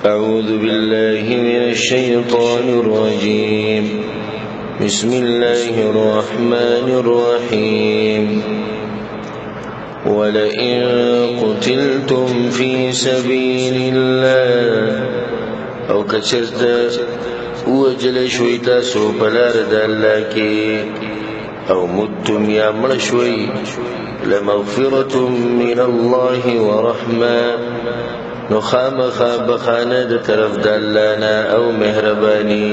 أعوذ بالله من الشيطان الرجيم بسم الله الرحمن الرحيم ولئن قتلتم في سبيل الله او کچرت وجل شوی تاسو پلار د الله کې او متم یا مړ شوی لمغفرة من الله ورحمه نو خامخا بخانه د طرف د الله نه او مهرباني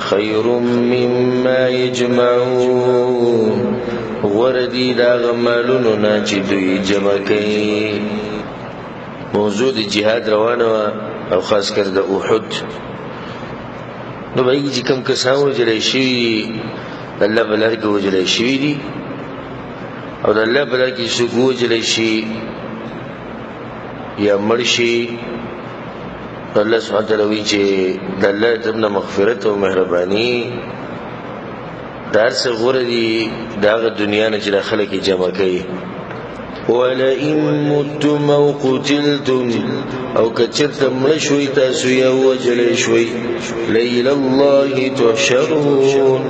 خير مما يجمعون وردی دا غمالونو نا چې دوی جمع کوي. موضوع د جهاد روانه او خاص کر د احد نو باید چې کم کسان وجلې شي الله بلار کې وجلې شي دي او د الله بلار کې شي وجلې شي یا مرشي الله سبحانه وتعالى وی چې د الله تبنا مغفرت او مهرباني دارس غردي داغه دنیا نه چې خلک جمع کوي. ولئن متم او قتلتم او کچرتم مشوي تاسو یو وجل شوي لیل الله تحشرون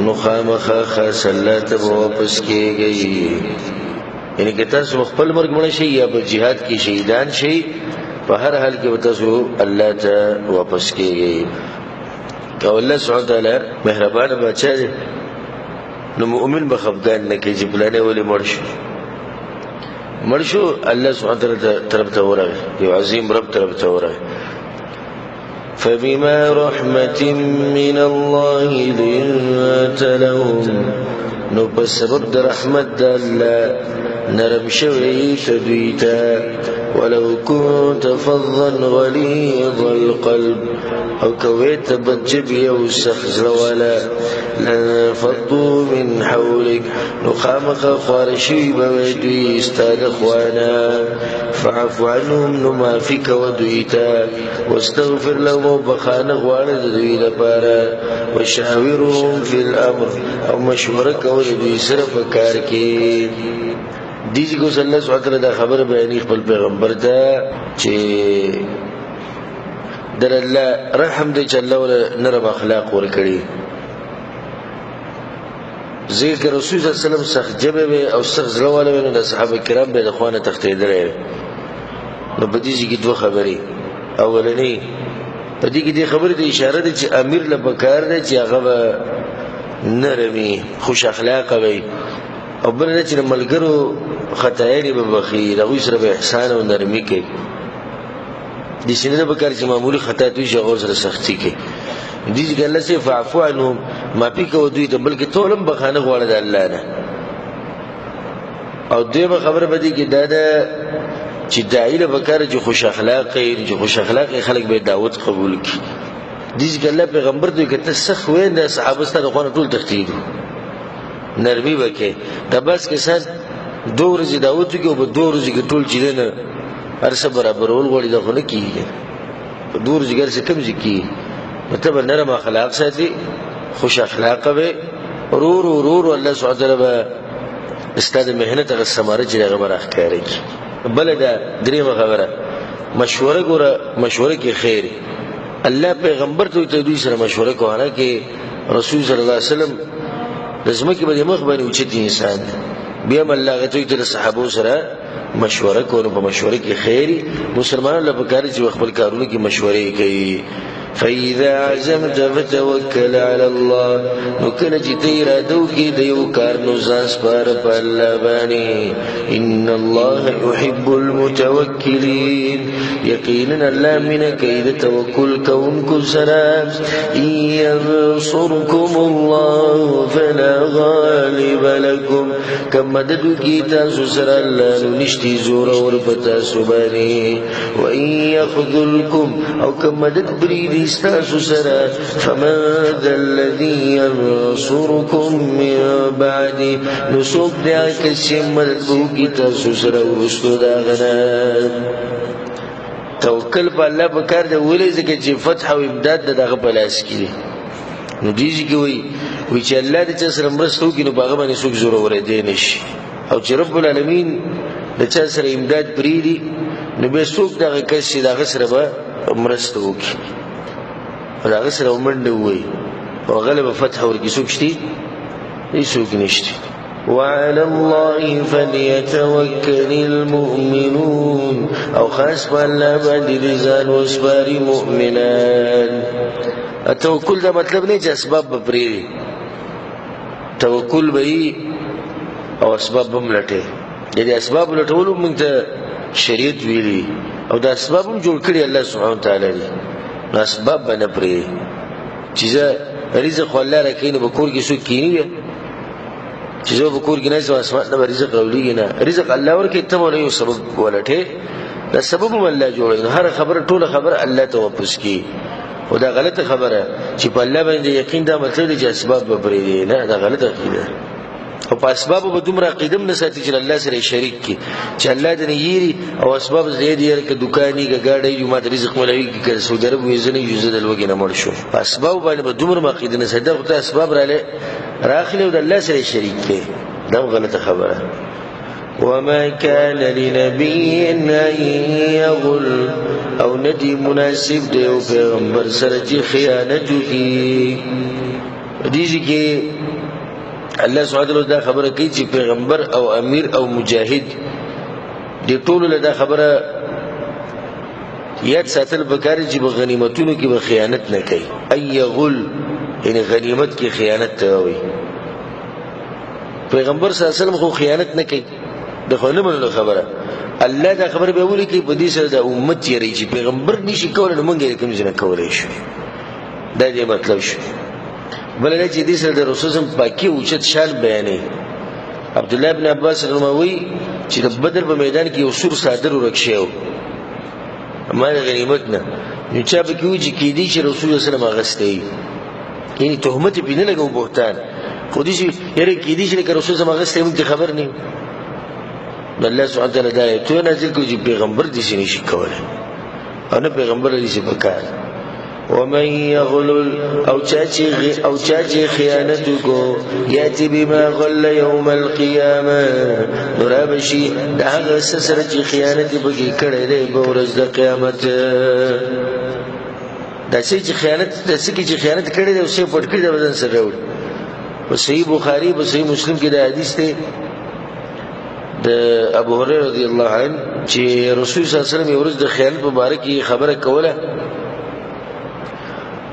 نخامخ خاص الله ته واپس کیږي. یعنی که تاسو خپل مرګ مړ شي یا په jihad کې شهیدان شي په هر حال کې تاسو الله ته واپس کیږي. او الله سبحانه وتعالى مهربان بچا دی نو مؤمن بخفقان نه کې چې بلانه ولې مړ شو الله سبحانه وتعالى طرف ته ورغی یو عظیم رب طرف ته ورغی. فبما رحمة من الله لنت لهم نو په سبب د رحمت د الله نرم شوی تدویتا ولو كنت فظا غليظ القلب او كويت بجبي او سخزر ولا لانفضوا من حولك نخامق خوارشي بودوي استاد اخوانا فعف عنهم نما فيك ودويتا واستغفر لهم بخان غوارد دوي لبارا وشاورهم في الامر او مشورك ودوي صرف كاركي دیجی کو صلی اللہ سبحانہ وتعالی دا خبر بیانی خپل پیغمبر دا چه در اللہ رحم دی چه اللہ ولا نرم اخلاق ورکڑی ذکر رسول صلی اللہ علیہ وسلم سخت جبه بے او سخت زلوالا بے نو دا صحابه کرام بے دا خوانه تختیدر ہے نو پا دیجی کی دو خبری اولنی پا دیجی دی خبری دی اشاره دی چه امیر لپکار دی چه اغا نرمی خوش اخلاق بے او بلنه چه ملگرو خطایانی ببخی دغوی سره به احسان او نرمی کوي د سینې په کار چې معمولی خطا توي شغور سره سختی کوي دي چې الله سي فعفو عنهم ما پی کو دوی ته بلکې تولم بخانه غواړي د الله نه. او دیمه خبره بدی کې دا چې داعی له بکار چې خوش اخلاقي خلک به دعوت قبول کړي دي چې الله پیغمبر دوی کته سخ وین د صحابه ستاسو خو ټول تختید نرمی وکي د بس کې سر دو ورځې دعوت کې او په دو ورځې کې ټول چې نه ارسه برابرول غوړي دغه نه کیږي په دو ورځې ګر څه کم ځکی مطلب نرم اخلاق ساتي خوش اخلاق به ورور الله سبحانه وتعالى استاد مهنت غ سماره چې هغه برخ کوي. بل دا دریمه خبره مشوره کې خیر الله پیغمبر ته دوی سره مشوره کوي کې رسول صلی الله علیه وسلم لازم کې به مخ باندې اوچت انسان بیا الله غته د صحابه سره مشوره کوي په مشوره کې خیری مسلمانانو لپاره کار چې خپل کارونه کې مشورې کوي. فإذا عزمت فتوكل على الله نو کله چې تیر دوی د یو کار نو ځان سپار په الله باندې ان الله يحب المتوکلین یقینا الله من کید توکل کوونکو سره ينصركم الله فلا غالب لكم کما مدد کی تاسو سره الله نشتی زور اور پتا سبحانه و ان يخذلكم او کما مدد بری استاسو سرا فمن ذا الذي ينصركم من بعد نسوق دیا کسی مدد بوکی تاسو سرا ورستو داغنا. توکل پا اللہ بکار دا ولی زکر چی فتح و امداد دا داغ پلاس کی دی نو دیجی کی وی چی اللہ دا چا سر مرستو کی نو باغا بانی سوک زورو وردینش او چی رب العالمین دا چا سر امداد پریدی نو بے سوک داغ کسی داغ سر با مرسته وکړي او د هغه سره ومنډه ووایي او هغه له به فتح ورکړي. څوک شته؟ هېڅوک نشته. وعلى الله فليتوكل المؤمنون او خاص په الله باندې رضان وسپاري مؤمنان. التوکل دا مطلب نه چې اسباب به پرېږدي، توکل به او اسباب به هم لټوي. یعنې اسباب لټولو موږ ته شریعت ویلي او د اسباب هم جوړ کړي الله سبحانه وتعالی دي، نو اسباب به نه پرېږدي چې زه رزق خو الله راکوي نو په کور کې څوک کښېني بیا چې زه په کور کې نه ځم اسمان نه به رزق راولېږي نه، رزق الله ورکوي ته به یو سبب ولټې، دا سبب هم الله جوړوي. نو هره خبره ټوله خبره الله ته واپس کړي. خو دا غلطه خبره چې په الله باندې یقین دا مطلب دی چې اسباب به پرېږدي، نه دا غلطه عقیده. او په اسبابو به دومره عقیده هم نه ساتي چې الله سره شریک کړي چې الله دې نه یېري او اسباب زه دې که دوکان وي که ګاډی وي ما ته رزق ملوي که سعودي عرب وي زه نه یو زه د لوږې نه مړ شم. په اسبابو باندې به دومره عقیده نه ساتي. خو ته اسباب راخلې او د الله سره شریک کړي، دا هم غلطه خبره. وما كان لنبي ان يغل او ندی مناسب دی او پیغمبر سره چې خیانت وکړي. حدیث کې الله سبحانه وتعالی دا خبره کوي چې پیغمبر او امیر او مجاهد دې ټولو له دا خبره یاد ساتل پکار چې په غنیمتونو کې به خیانت نه کوي. ای غل یعنی غنیمت کې خیانت ته وایي. پیغمبر صلی الله علیه وسلم خو خیانت نه کوي، د خو نه منلو خبره. الله دا خبره به ولي کوي په دې سره د امت یې چې پیغمبر نشي کولای نو موږ یې کوم ځای نه کولای شو. دا دې مطلب شو. بل نه چې دې سره د رسول الله پاکي اوچت شان بیانې. عبد الله ابن عباس رضی چې د بدر په میدان کې یو سور صادر ورکشیو ما د غنیمت نه یو چا به کوي چې کېدی چې رسول الله صلی الله علیه وسلم یعنی تهمت په نه لګو بهتان خو دې چې یره کېدی چې رسول الله صلی الله علیه وسلم خبر نه الله سبحانه وتعالی دا ته نازل کوي چې پیغمبر دې نشي کولای او نه پیغمبر دې شي پکار. ومن يغلل او چاچی خیانت کو یاتی بما غل یوم القیامه نرابشی دا هغه سره چې خیانت بږي کړي دی په ورځ د قیامت. دا چې خیانت کړي دی او څه پټ کړي دی وزن سره راوړي. په صحیح بخاری په صحیح مسلم کې دا حدیث دی د ابو هريره رضی الله عنه چې رسول صلی الله علیه وسلم یو ورځ د خیانت مبارکي خبره کوله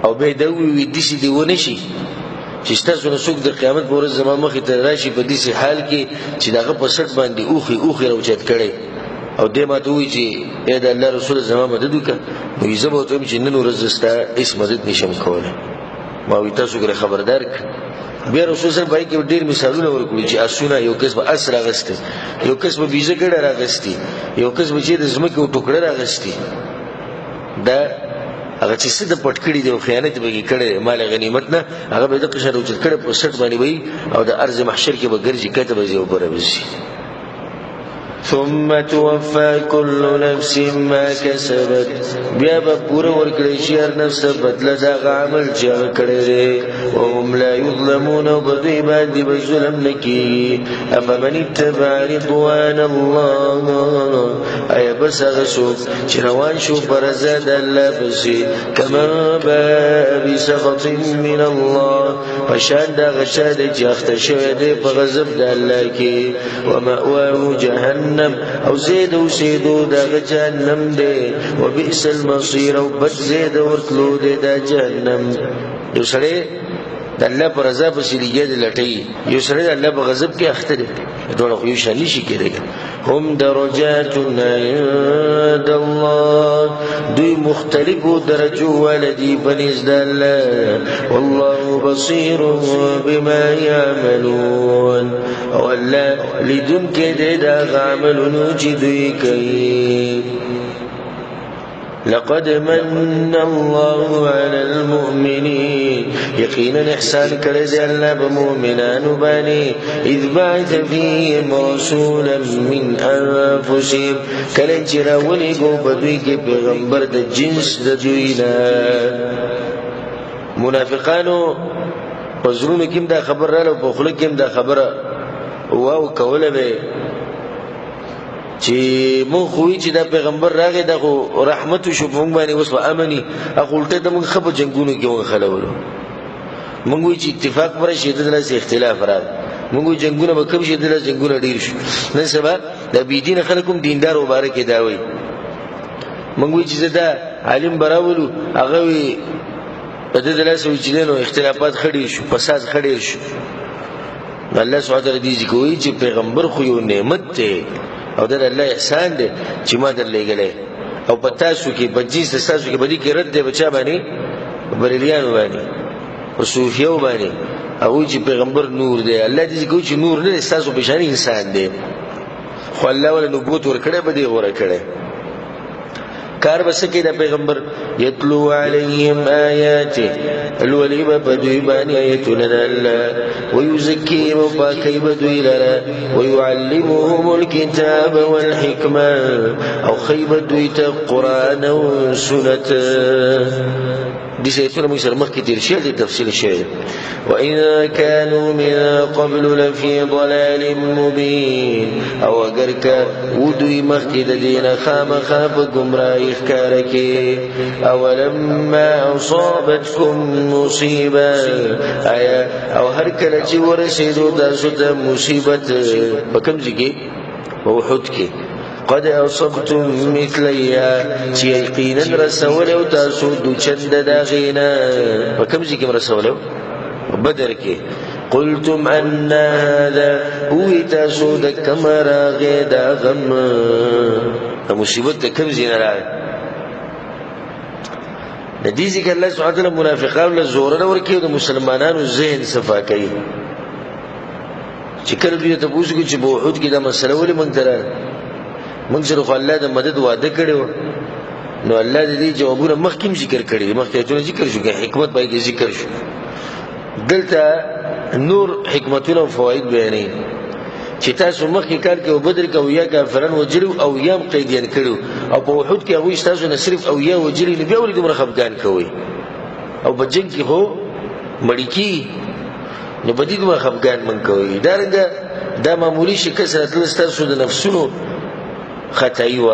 او به دا وی د شي دیونه شي چې تاسو نو څوک د قیامت پر ورځ زما مخې ته راشي په دې حال کې چې داغه په سټ باندې اوخي راوچت کړي او دې ما ته وی چې اې د الله رسول زما مدد وکړه نو یې زما ته چې نن ورځ ستا هیڅ مدد نشم کولای. ما وی تاسو ګره خبردار بیا رسول سره پای کې ډېر مثالونه ورکړي چې اسونه یو کس به اسره غسته، یو کس به بیزه ګډه راغستی، یو کس به چې د زمکه او ټوکړه راغستی. دا هغه چې څه د پټ کړي دی او خیانت به کړي مال غنیمت نه هغه به د قشر او چکړه په سټ باندې وي او د ارض محشر کې به ګرځي کته به یو بره وشي. ثم توفى كل نفس ما كسبت بیا به پوره ورکړي شي هر نفس بدله دا عمل چې هغه کړی دی او هم لا یظلمون او په دوی باندې به ظلم نه کېږي. افمن اتبع رضوان الله ایا بس هغه څوک چې روان شو په رضا د الله پسې کمن باء بسخط من الله په شان د هغه چا دی چې اخته شوی دی په غضب د الله کې ومأواه جهنم او زید اوسیدو دغه جهنم دی وبئس المصير او بد زید ورتلو دی دا جهنم. یو سړی د الله پر رضا په سلیګې لټي یو سړی د الله په غضب کې اخته دی ټول خو یو شان نشي کېدای. هم درجات عند الله دوی مختلفو درجو ولدي بنزد الله والله بصير بما يعملون او الله لدن کې دا عملونو چې دوی کوي. لقد من الله على المؤمنين يقينا احسان کړی دی الله په مؤمنانو باندې اذ بعث فيهم رسولا من انفسهم کله چې راولېږو په دوی کې پیغمبر د جنس د دوی نه. منافقانو په زړونو کې دا خبر رااله په خوله کې دا خبره واو کوله به چې مونږ خوې چې دا پیغمبر راغی دا خو رحمت شو مونږ باندې اوس امني اقولته د مونږ خپ جنگونو کې مونږ خلولو مونږ وی چې اتفاق پر شي د لاس اختلاف راغی مونږ جنگونه به کوم شي د لاس جنگونه ډیر شو نن سبا د بيدین خلکم دیندار مبارک دی وای مونږ وی چې دا عالم براولو هغه وی په دې لاس وی چې نو اختلافات خړې شو فساد خړې شو الله سبحانه وتعالى دې کوي چې پیغمبر خو یو نعمت دی او دا الله احسان دی چې ما درلېګلې او پتا شو کې بجیس تاسو کې بدی کې رد دی بچا باندې بریلیان باندې او صوفیو باندې او چې پیغمبر نور دی الله دې کوي چې نور نه تاسو په شان انسان دی خو الله ولا نبوت ور کړه به دې غوړه کړه کار بس کې د پیغمبر یتلو علیهم آیاته الولی بدوی بانی آیتنا الله ویزکیم پاکی بدوی لرا ویعلمهم الكتاب والحکمة او خیب دوی تا قرآن و سنت دي سيتنا ميسر مخي ترشيل دي تفصيل الشيء وإن كانوا من قبل لفي ضلال مبين أو أقرك ودوي مخي دين خام خاف قمرا إخكارك أولما أصابتكم مصيبة آية أو هركلة ورسيدو داسوتا مصيبة فكم زكي وحدك قد اصبتم مثليا چې یقینا رسولو تاسو د چند داغینا په کوم ځای کې رسولو بدر کې قلتم ان هذا هو تاسو د کمرا غدا غم مصیبت کوم ځای نه راځي د دې ځکه الله سبحانه وتعالى منافقانو له زور نه ورکیو د مسلمانانو ذهن صفا کوي چې کله دوی ته پوښتنه چې په وحود کې دا مسله ولې مونږ تر موږ سره خو الله د مدد وعده کړو نو الله دې جوابونه مخکیم ذکر کړی مخکې ته ذکر شو حکمت باندې ذکر شو دلته نور حکمتونه او فواید بیانې چې تاسو مخکې کار کې او بدر کې او یا کافرن وجلو او یا قیدیان کړو او په وحود کې هغه تاسو نه صرف او یا وجلی نه بیا ولې دومره خفقان کوي او په جنگ کې هو مړی کی نو بدی دومره خفقان من کوي دارنګه دا معمولی شکست تاسو د نفسونو خطای و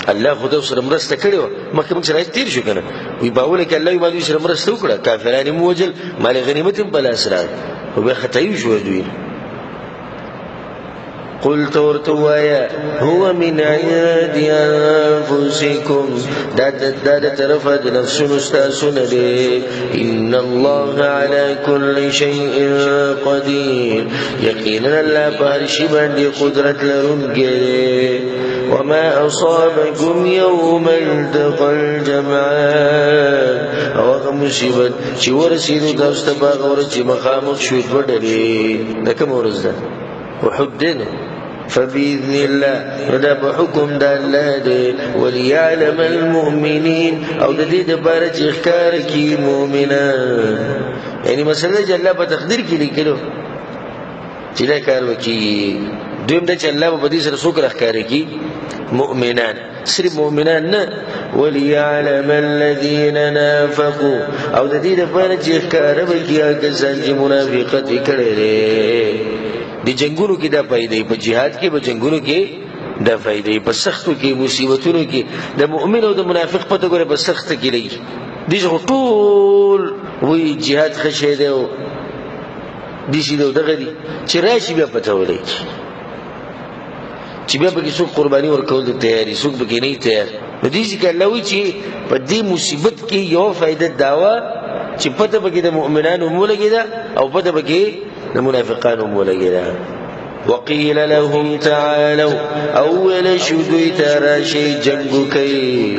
الله خدای سره مرسته کړو مخکې موږ سره تیر شو کنه وی باول کې الله یې باندې سره مرسته وکړه کافرانو موجل مال غنیمت بل اسرار او به خطای شو دوی قلت ورتوایا هو من عند انفسكم داد طرف د نفسونو تاسو نه دي ان الله على كل شيء قدير یقینا الله په شی باندې قدرت لرونکی وما اصابكم يوم التقى الجمعان او مصیبت چې ورسېدو تاسو ته باغ ورچې مخامخ شو وړلې دکه مورز ده وحدنا فبإذن الله ردا بحكم دا الله دي وليعلم المؤمنين او دا دي دبارة اخكار کی مؤمنان يعني مسئلہ جا اللہ با تقدیر کی لکلو چلا کار وکی دویم دا چا اللہ با بدیس رسوک اخکار کی مؤمنان صرف مؤمنان نا وليعلم الذين نافقوا او دا دي دبارة اخكار وکی آکسان جی منافقت کرده دی جنگونو کې دا فائدې په jihad کې په جنگونو کې دا فائدې په سختو کې مصیبتونو کې د مؤمن او د منافق په توګه په سخت کې لګي دي ټول وی jihad خشه دی او دي شي دغه دي چې راشي بیا پته ولې چې بیا به څوک قرباني ورکول د تیاری څوک به نه تیار نو دي چې الله وی چې په دې مصیبت کې یو فائدہ داوا چې پته به د مؤمنانو مولګي دا او پته به المنافقان مولجلا وقيل لهم تعالوا أول شدوي تراشي جنگكي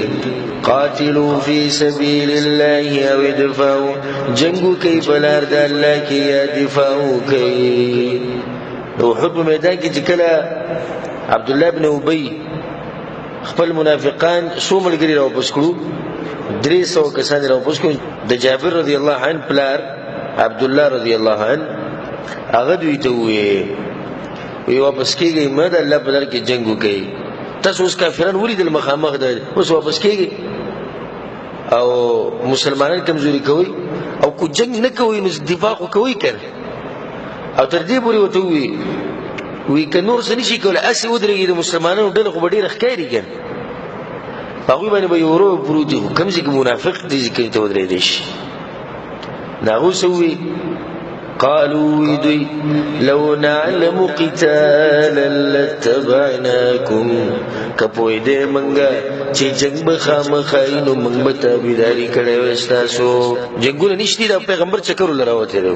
قاتلوا في سبيل الله أو ادفعوا جنگكي بلارد الله كي يدفعوا كي لو حب ميدان كي تكلا عبد الله بن أبي خپل منافقان سو ملګری راو پسکړو 300 کسان راو پسکړو د جابر رضی الله عنه پلار عبد الله رضی الله عنه هغه دوی ته وی واپس کیږي مده الله په لار کې جنگ وکي تاسو اوس کافرن ولیدل مخامخ ده اوس واپس کیږي او مسلمانان کمزوري کوي او کو جنگ نه کوي نو دفاع کوي کړ او تر دې پورې وته وی وی که نور څه نشي کولی اسې ودرېږي د مسلمانانو ډله خو به ډېره ښکاري که په هغوی باندې به یو ورو پروت دي خو کوم ځای کې منافق دي ځای ته ودرېدی شي نو هغوی څه ووي قالوا دوی لو نعلم قتالا لاتبعناكم کپویدې منګه چې جنگ به خامخای نو موږ به تابعداري کړې وای ستاسو جنګونه نشته د پیغمبر چکر لراوته دی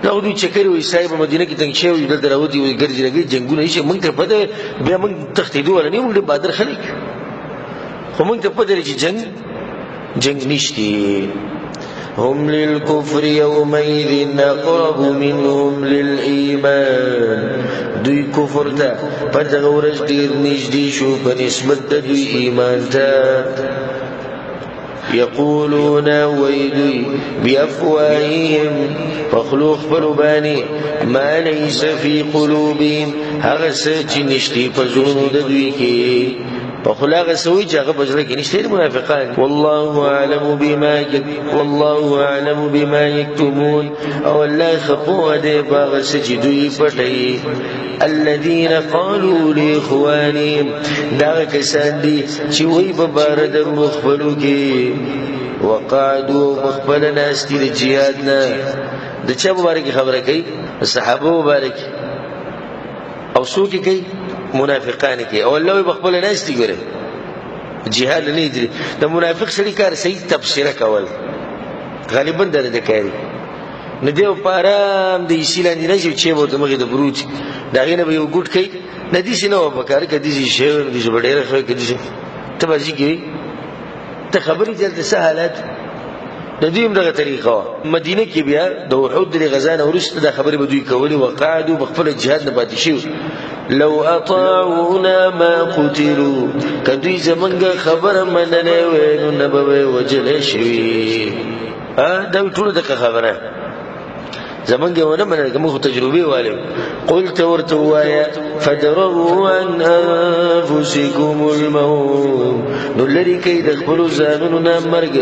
نو دوی چکر وای صاحب مدینه کې تنګ شوی دلته راوتی وي ګرځي لګي جنگونه نشي موږ ته پته بیا موږ تختیدو ولني موږ بادر خلک خو موږ ته پته چې جنگ نشته هم للكفر يومئذ أقرب منهم للإيمان دوی کفر تا پدغه ورځ ډیر نږدې شو په نسبت د دوی ایمان ته یقولون ویدوی بأفواههم فخلوق پربانی ما ليس في قلوبهم هغه څه چې نشتی په زړونو د دوی کې په خلاغه سوي چې هغه بجره کې نشته منافقان والله اعلم بما يكتمون او الله خفوا دې باغ سجدوي پټي الذين قالوا لاخوانهم دا کسان دي چې وي په بار د مخبلو کې وقعدوا مخبل ناس دي جهاد نه د چا مبارک خبره کوي صحابه مبارک او څوک کوي منافقان کې او الله بخبل ناس دي ګره جهاد نه دي د منافق سړي کار صحیح تفسیر کول غالبا درته کوي نه دیو پارام د ایسیلان نه چې وو دمغه د بروج داغه نه یو ګټ کوي نه دي شنو په کار کې دي شی دي ډېر خو کې دي ته باندې کې ته خبرې دلته سهالات د دې دغه طریقه مدینه کې بیا د وحود د غزان ورسته د خبرې بدوي کولې وقعدوا بخبل جهاد نه پاتې شي لو اطاعونا ما قتلوا کدی زمنګ خبر مننه وینو نبوي وجل شي دا ټول دغه خبره زمنګ ونه مننه کوم تجربه والے قلت ورتوایا فدروا عن انفسكم الموت نلری کی د خپل ځانونو نه مرګ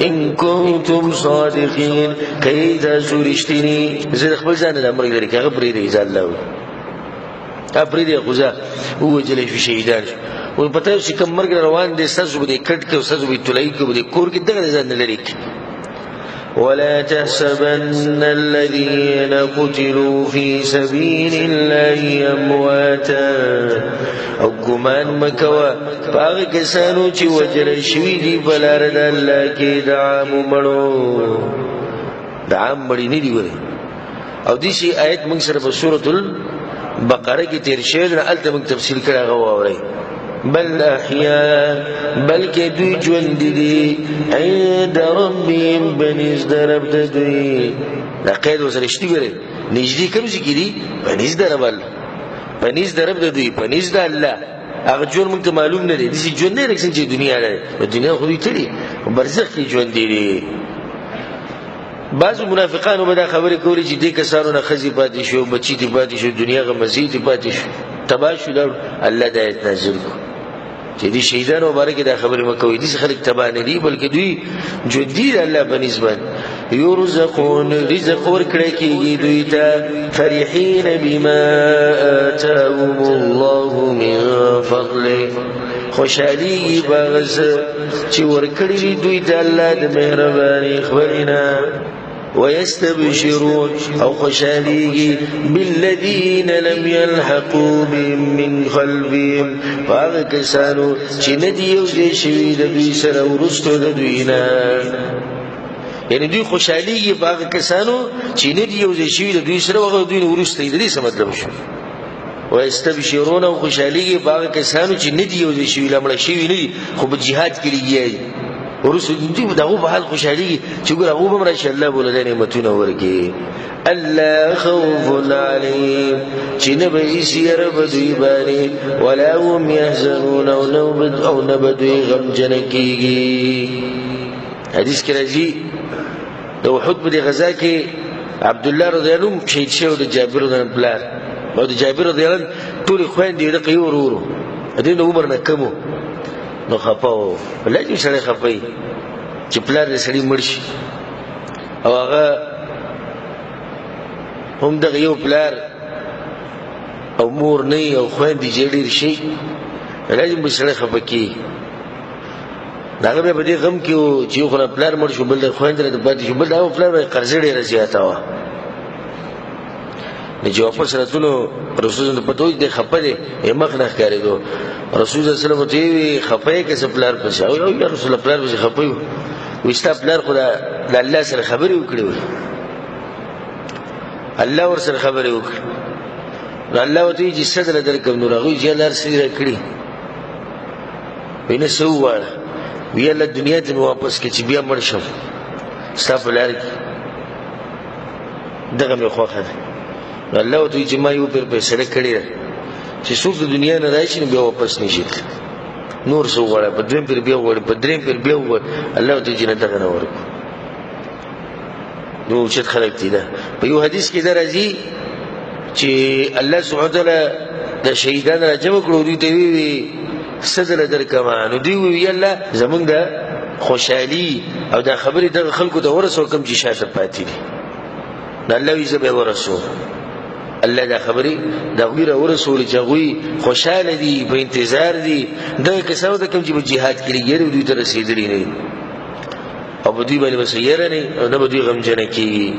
ان کنتم صادقین کیدا سورشتنی زه خپل ځان نه مرګ لري هغه پرې دی الله ابرید غزا هو جلې شو شهیدان او پته چې کوم مرګ روان دي سزو به کټ کې سزو به تلای کې به کور کې دغه ځان لري ولا تحسبن الذين قتلوا في سبيل الله امواتا او ګمان مکوا هغه کسانو چې وجل شوی دي بلار د الله کې دعام مړو دعام مړی نه دی وره او دې شي آیت موږ سره په سورۃ بقره کې تیر شوی نه الته موږ تفصیل کړه غواړی بل احیاء بلکې دوی ژوند دي عند ربهم بنز درب دوی دا قید وسره شتي ګره نږدې کوم ځای کې دي بنز درب دوی بنز د الله هغه ژوند موږ ته معلوم نه دي چې ژوند نه رکسن چې دنیا لري دنیا خو دې تړي برزخ کې ژوند دي بعض منافقانو به دا خبرې کولې چې دې کسانو نه خزي پاتې شو بچی دې پاتې شو دنیا غ مزید پاتې شو تباشل الله د آیت نازل کو چې دې شهیدانو مبارک دا خبرې مکوې دې خلک تبا نه دي بلکې دوی جدي الله بنسبت يرزقون رزق ورکړي کېږي دوی ته فرحين بما آتاهم الله من فضله خوشالي باغز چې ورکړي دوی ته الله د مهرباني خبرنا ويستبشرون او خوشالي بالذين لم يلحقوا بهم من خلفهم فاغكسانو چې ندي یو دې شوی د دوی سره ورستو د دوینا یعنی دوی خوشالي باغکسانو چې ندي یو دې شوی د دوی سره وغه دوی ورستو دې څه مطلب شو ويستبشرون او خوشالي باغکسانو چې ندي یو دې شوی لمړ شوی ندي خو په jihad کې لګي ورسو دې دغه په حال خوشالي چې ګور هغه بم راشي الله بوله نعمتونه ورکي الله خوف عليهم چې نه به يسير بدوي باندې ولا هم يحزنون او نبدوي غم جنکيږي حدیث کې راځي د وحود په غزا کې عبد الله رضی الله عنه شهید شو د جابر رضی الله عنه او د جابر رضی الله عنه ټول خويندې د قیور ورو دې نو عمر نه کمو نو خپاو لږ سره خپای چې پلار دې سړی مرشي او هغه هم دغه یو پلار او مور نه او خويندې جوړیر شي لازم به سره خپکی داغه به دې غم کې او چې خو پلار مړ شو بل د خويندې د پاتې شو بل دا پلار به قرض ډیر زیاته و نه جواب سره تلو رسول الله په توګه د خپله مخ نه ښکارېدو رسول الله صلی الله علیه وسلم خپای کې سپلار پښه او یا رسول الله پلار به خپایو وستا پلار خدا د الله سره خبرې وکړي الله ور سره خبرې وکړي الله وتعالى چې صدر درکم نور هغه چې الله سره کړی وینه سو واړه وی الله دنیا ته واپس کې چې بیا مړ شم ستاسو لار کې دغه مې خوخه الله وتعالى چې ما یو پر فیصله کړی چې څوک د دنیا نه راشي نو بیا واپس نشي نور سو واړه په دریم پر بیا وړ په دریم پر بیا وړ الله وتعالى جنت ته نه ورکو نو چې خلک دي دا په یو حدیث کې درځي چې الله سبحانه وتعالى د شهیدان راجم کړو دوی ته وی صدر درکما نو دی وی الله زمونږ د خوشحالي او د خبرې د خلکو د ورسو کم چې شاته پاتې دي الله وی زبې ورسو الله دا خبرې د غویره ورسول چې غوي خوشاله دي په انتظار دي د کسانو د کم چې جهاد کړي یره دوی ته رسیدلی نه او بدوی باندې وسیره نه او نه بدوی غمجنه کی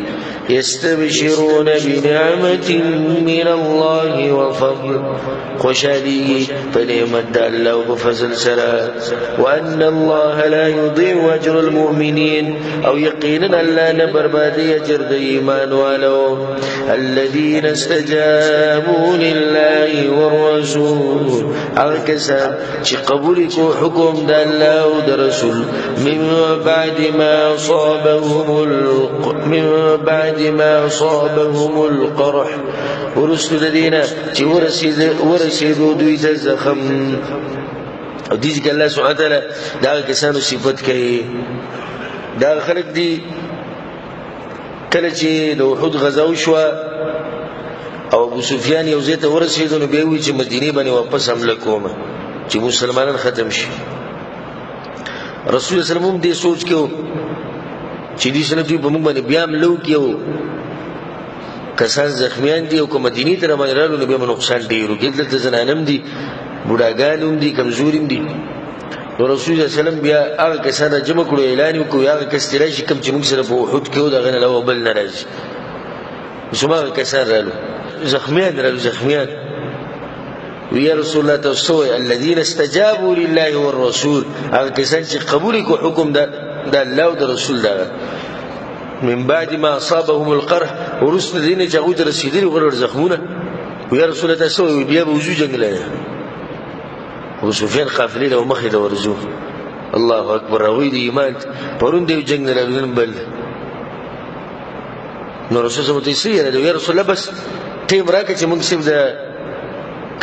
یستبشرون بنعمت من الله وفضل خوشالي فنعمت الله وفضل سرا وان الله لا يضيع اجر المؤمنين او يقينا الله نبربادي اجر د ایمان والو الذين استجابوا لله والرسول الکسان چې قبول کو حکم د الله او د رسول من بعد ما صابهم القرح ورسل الذين ورسيدوا دوی ته زخم او دې چې الله سبحانه وتعالى دا کسانو صفت کوي دا خلق دي کله چې د احد غزا وشو او ابو سفیان یو ځای ته ورسېدو نو به وی چې مدینه باندې واپس حمله کوم چې مسلمانان ختم شي رسول الله صلی الله علیه وسلم دې سوچ کېو چې دې سره دوی په موږ باندې بیا ملو کېو کسان زخمیان دي او کوم مدینه ته باندې رالو نو به نقصان ډیرو کې دلته زنانم دي بوډاګانوم دي کمزوریم دي نو رسول الله صلی الله علیه وسلم بیا هغه کسان جمع کړو اعلان وکړو هغه کس چې راشي کوم چې موږ سره په احد کې و دا غنه لو بل نه راځي څومره کسان رالو زخمیان ويا رسول الله توسوي الذين استجابوا لله والرسول هغه کسان چې قبول کو حکم د الله او د رسول دا من بعد ما اصابهم القرح ورسل دین جاءوا رسیدلی غره زخمونه ويا رسول الله توسوي بیا بوجو جنگله ابو سفیان قافله له مخه د ورزو الله اکبر روي د ایمان پرون دی جنگله بل نو رسول الله تیسیر دی یا رسول الله بس ټیم راکې چې موږ سیم د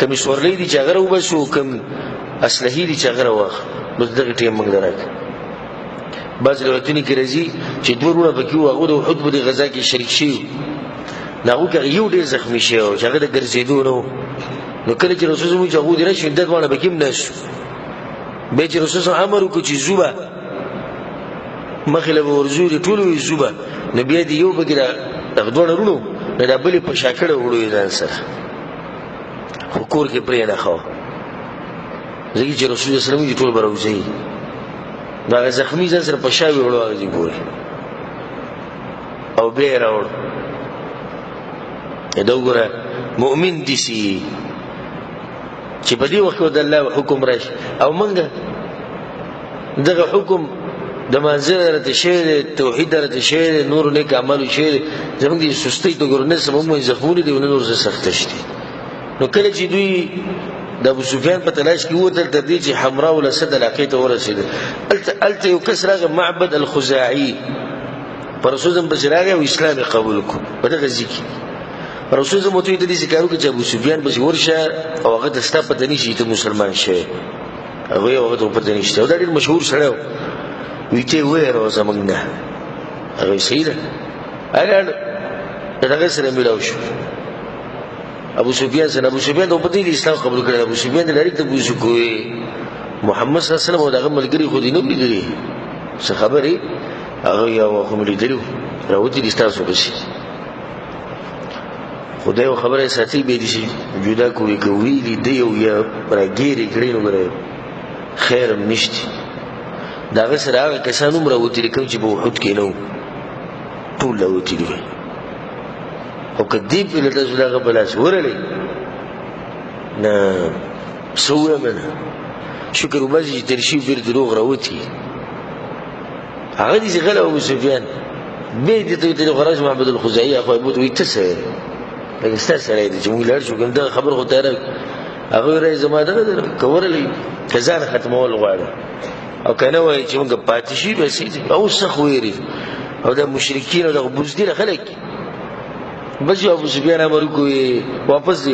کمی سورلی دی چې هغه وبسو کم اصلحي دی چې هغه واخ بس دغه ټیم موږ درک بعض روایتونه کې راځي چې دوه ورونه پکې وغه د احد په غزا کې شریک شي ناغو کې یو ډیر زخمی شي او هغه د ګرځېدو نو کله چې رسول الله جوړ دی راشي د دوه بکیم نشو به چې رسول الله امر وکړي چې زوبه مخله ورزو دی ټول وی زوبه نو بیا دی یو بګی دغه دوه ورونو نه د بلې په شاکړه وړوي ځان سره کور کې پرې نه خو زګی چې رسول الله صلی الله علیه وسلم ټول بروزي دا زخمی ځان سره په شاوي وړو ګوري او به راوړ دا وګوره مؤمن دي سي چې په دې وخت د الله حکم راشي او منګه دغه حکم د منزل ته شعر توحید درته شعر نور نیک عمل شعر زموږ دي سستۍ ته ګورنه سمو زخمونه دي نور څه سخت شي نو کله چې دوی د ابو سفیان په تلاش کې وته تر دې چې حمراء ول سد علاقه ته ورسېد الته یو کسره معبد الخزاعي پر رسول بشراغه او اسلام قبول کو په دغه ځکه رسول الله متوي د دې ذکرو کې چې ابو سفیان به ورشه او هغه د ستا په دني شي ته مسلمان شي هغه په دني شي دا ډېر مشهور سره ویته وې روزه موږ نه هغه سیده اګه دغه سره ملاو شو ابو سفیان د په دې اسلام قبول کړ ابو سفیان د لړۍ ته بوزو کوی محمد صلی الله علیه وسلم دغه ملګری خو دې نه لیدلی څه خبرې هغه یو کوم لیدلو راوتی د تاسو بشي خدای خبره ساتي به دي جدا کوي کوي دی یو یا راګيري کړي نو غره خیر نشته دا سره هغه کسانو مروتي کوم چې په وحود کې نو ټول لوتي دي او کدی په لته زړه بلاس ورلې نه سوى منها شكر وباجي ترشيب بير دروغ راوتي هغه دي غلا ابو سفيان بيد ته غراج معبد الخزاعي اخو ابو ويتسه لکه ستاسو لري چې موږ لار شو کوم دا خبر خو تیار هغه راځي زماده کورلې کزان ختمول غواړي او کنه وای چې موږ پاتې شي بس او سخويري او د مشرکین او د بوزدل خلک بس ابو سفيان امر کوي واپس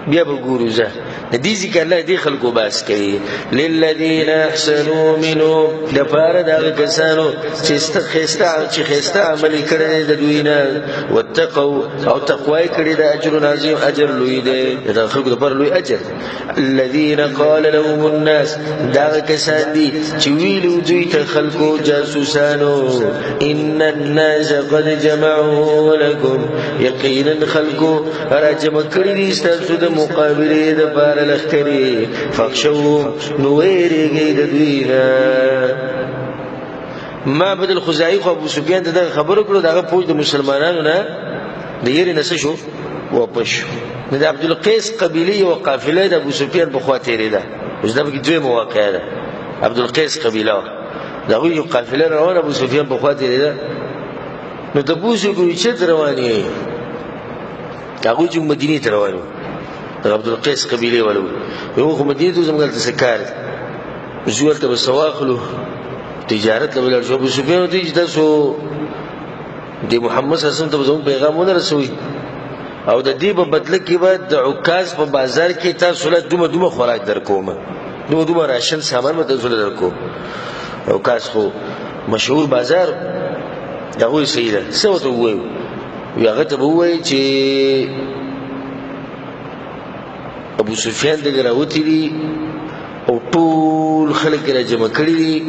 بیا به ګورو زه د دې ذکر الله دې خلکو باس کوي للذین احسنوا منهم لپاره دا کسانو چې خسته عمل کړي د دوی نه واتقوا او تقوا کړي د اجر عظیم اجر لوی دی دا خلکو لپاره لوی اجر الذين قال لهم الناس دا کسان دي چې ویلو دوی ته خلکو جاسوسانو ان الناس قد جمعوا لكم یقینا خلکو راجم کړي دي ستاسو د مقابله د بار لخري فخشوا نويري د دوینا معبد الخزاعي خو ابو سفيان ته خبرو کړو دغه پوج د مسلمانانو نه د یری نس شو واپس د عبد القیس قبيله او قافله د ابو سفيان په خوا تیرې ده اوس دا به دوی مواقع ده عبد القیس قبيله دغه یو قافله روانه ابو سفيان په خوا تیرې ده نو د ابو سفيان چې رواني هغه چې مدینه ته روانو عبد القیس قبيله ولو یو مدینه ته زموږ ته سکار زوال ته بسواخلو تجارت له ولر شو ابو سفيان ته چې تاسو د محمد صلی الله علیه وسلم ته پیغامونه رسوي او د دې په بدله کې بعد د عکاز په بازار کې تاسو له دومره خوراک درکوم دومره راشن سامان به تاسو له درکوم عکاز خو مشهور بازار دغه سیده څه وته وایو هغه ته وایي چې ابو سفيان دغه راوتی دي او ټول خلک را جمع کړي دي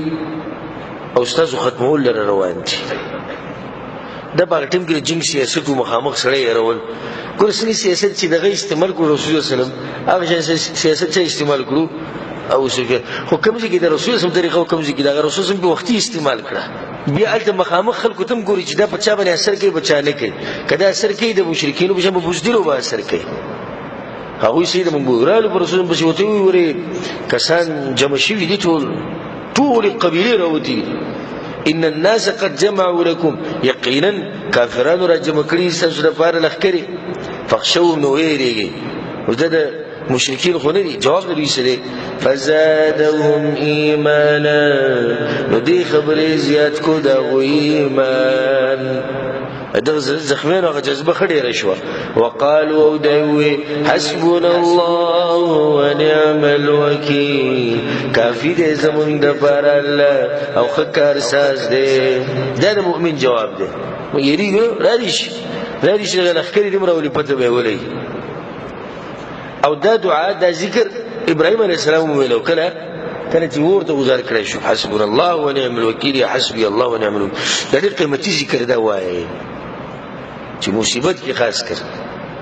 او استاد ختمول لره روان دي د باغ ټیم کې جنگ سیاست او مخامخ سره يرول ګورسنی سیاست چې دغه استعمال کړو رسول الله صلی الله علیه وسلم هغه سیاست چې استعمال کړو او سفيان خو کوم چې د رسول الله طریقه کوم چې د رسول الله په وختي استعمال کړه بیا الته مخامخ خلکو تم ګوري چې دا په چا باندې اثر کوي بچا نه کوي کدا اثر کوي د مشرکین په بوزدلو به اثر کوي هغه سید منبورالو پر رسول الله بشوته وری کسان جمع شوی دي ټول قبيله راوتی ان الناس قد جمعوا لكم يقينا كافرون را جمع کړي سره لپاره لخري فخشوا نو ویریږي وزده مشرکین خو نه دي جواب لري سره فزادهم ایمانا نو دې خبرې زیات کو دا ایمان دغه زخمینو هغه جذبه خړې رشوه وقالوا دوي حسبنا الله ونعم الوكيل کافی دې زمون د پر الله او خکار ساز دې دا د مؤمن جواب دی یریږي رادیش لخرې دې مرولې پته به ولې او دا دعا دا ذکر ابراهيم عليه السلام ویلو کله چې ورته گزار کړی شو حسبنا الله ونعم الوكيل حسبي الله ونعم الوكيل دا ډېر قیمتي ذکر دا وایي چې مصیبت کې خاص کر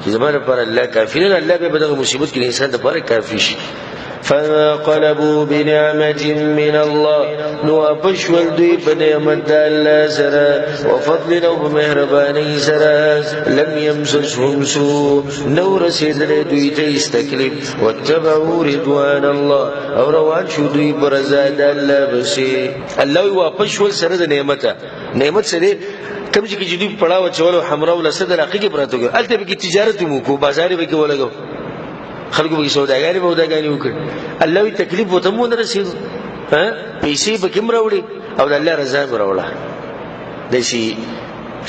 چې زمانه پر الله کافی نه الله به دغه مصیبت کې انسان د پر کافی شي فانقلبوا بنعمة من الله نو ابشول دوی په نعمت الله سره وفضل او مهرباني سره لم يمسسهم سوء نو رسیدل دوی ته استکلیف واتبعوا رضوان الله او روان شو دوی پر رضا د الله بشي الله واپشول سره د نعمت سره کوم چې دوی پړاو چولو حمراء ولسد علاقه کې پراته وي الته به تجارت مو کو بازار به کې ولګو خلکو به سوداګری وکړي الله وی تکلیف وته مو نه رسید ها پیسې به کوم راوړي او د الله رضا وروړه د شي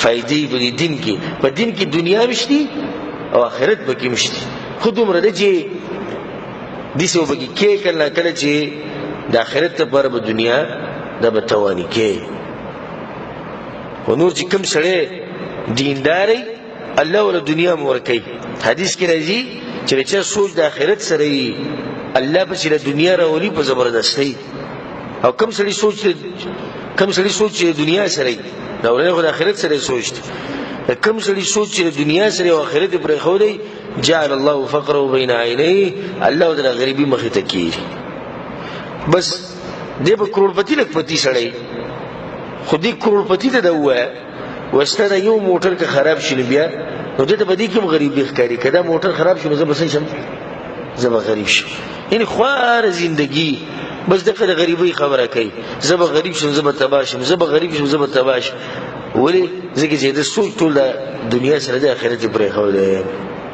فائدې په دین کې په دین کې دنیا مشتي او آخرت به کې مشتي خودم رده چې دیسو به کې کله چې د آخرت لپاره په دنیا د بتوانی کې ونور چې کوم سره دینداري الله ول دنیا مورکي حدیث کې راځي چې سوچ د آخرت سره ای الله به چې دنیا راولي په زبردستۍ او کوم سړي سوچ د دنیا سره ای دا ولې خو د آخرت سره سوچ کم سړي سوچ چې دنیا سره او آخرت پرې خو دی جعل الله فقره بین عینيه الله د غریبي مخې ته کیږي بس دې په کروڑپتی لکپتی سړی خو دې کروڑپتی ته دوه وسته یو موټر که خراب شي بیا نو دې ته بدی کوم غریبي ښکاری کدا موټر خراب شي نو زه بس شم زه غریب شم یعنی خوار زندگی بس دغه غریبي خبره کوي زه غریب شم زه تباہ شم زه غریب شم زه تباہ شم ولی ځکه چې د سوچ ټول دنیا سره د آخرت پرې خو دی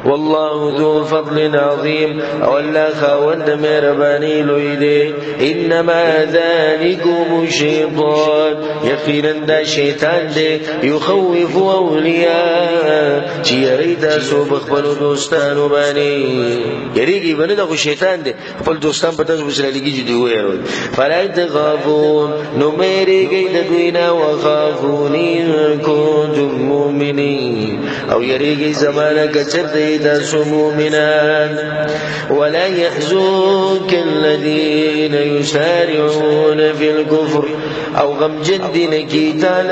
والله ذو فضل عظيم او الله خاوند مهرباني لوی دی انما ذلكم الشيطان یقینا دا شیطان دی يخوف اولیاء چې یریدا سو بخبل دوستانو باندې یریږي باندې دا شیطان دی خپل دوستان په تاسو سره لګي دی وایي فلا تخافون نو مېریږي د دوی نه وخافوني كنتم مؤمنين او یریږي زمانہ کچر تاسو مؤمنان ولا يحزنك الذين يسارعون في الكفر او غم جندين کی تعالی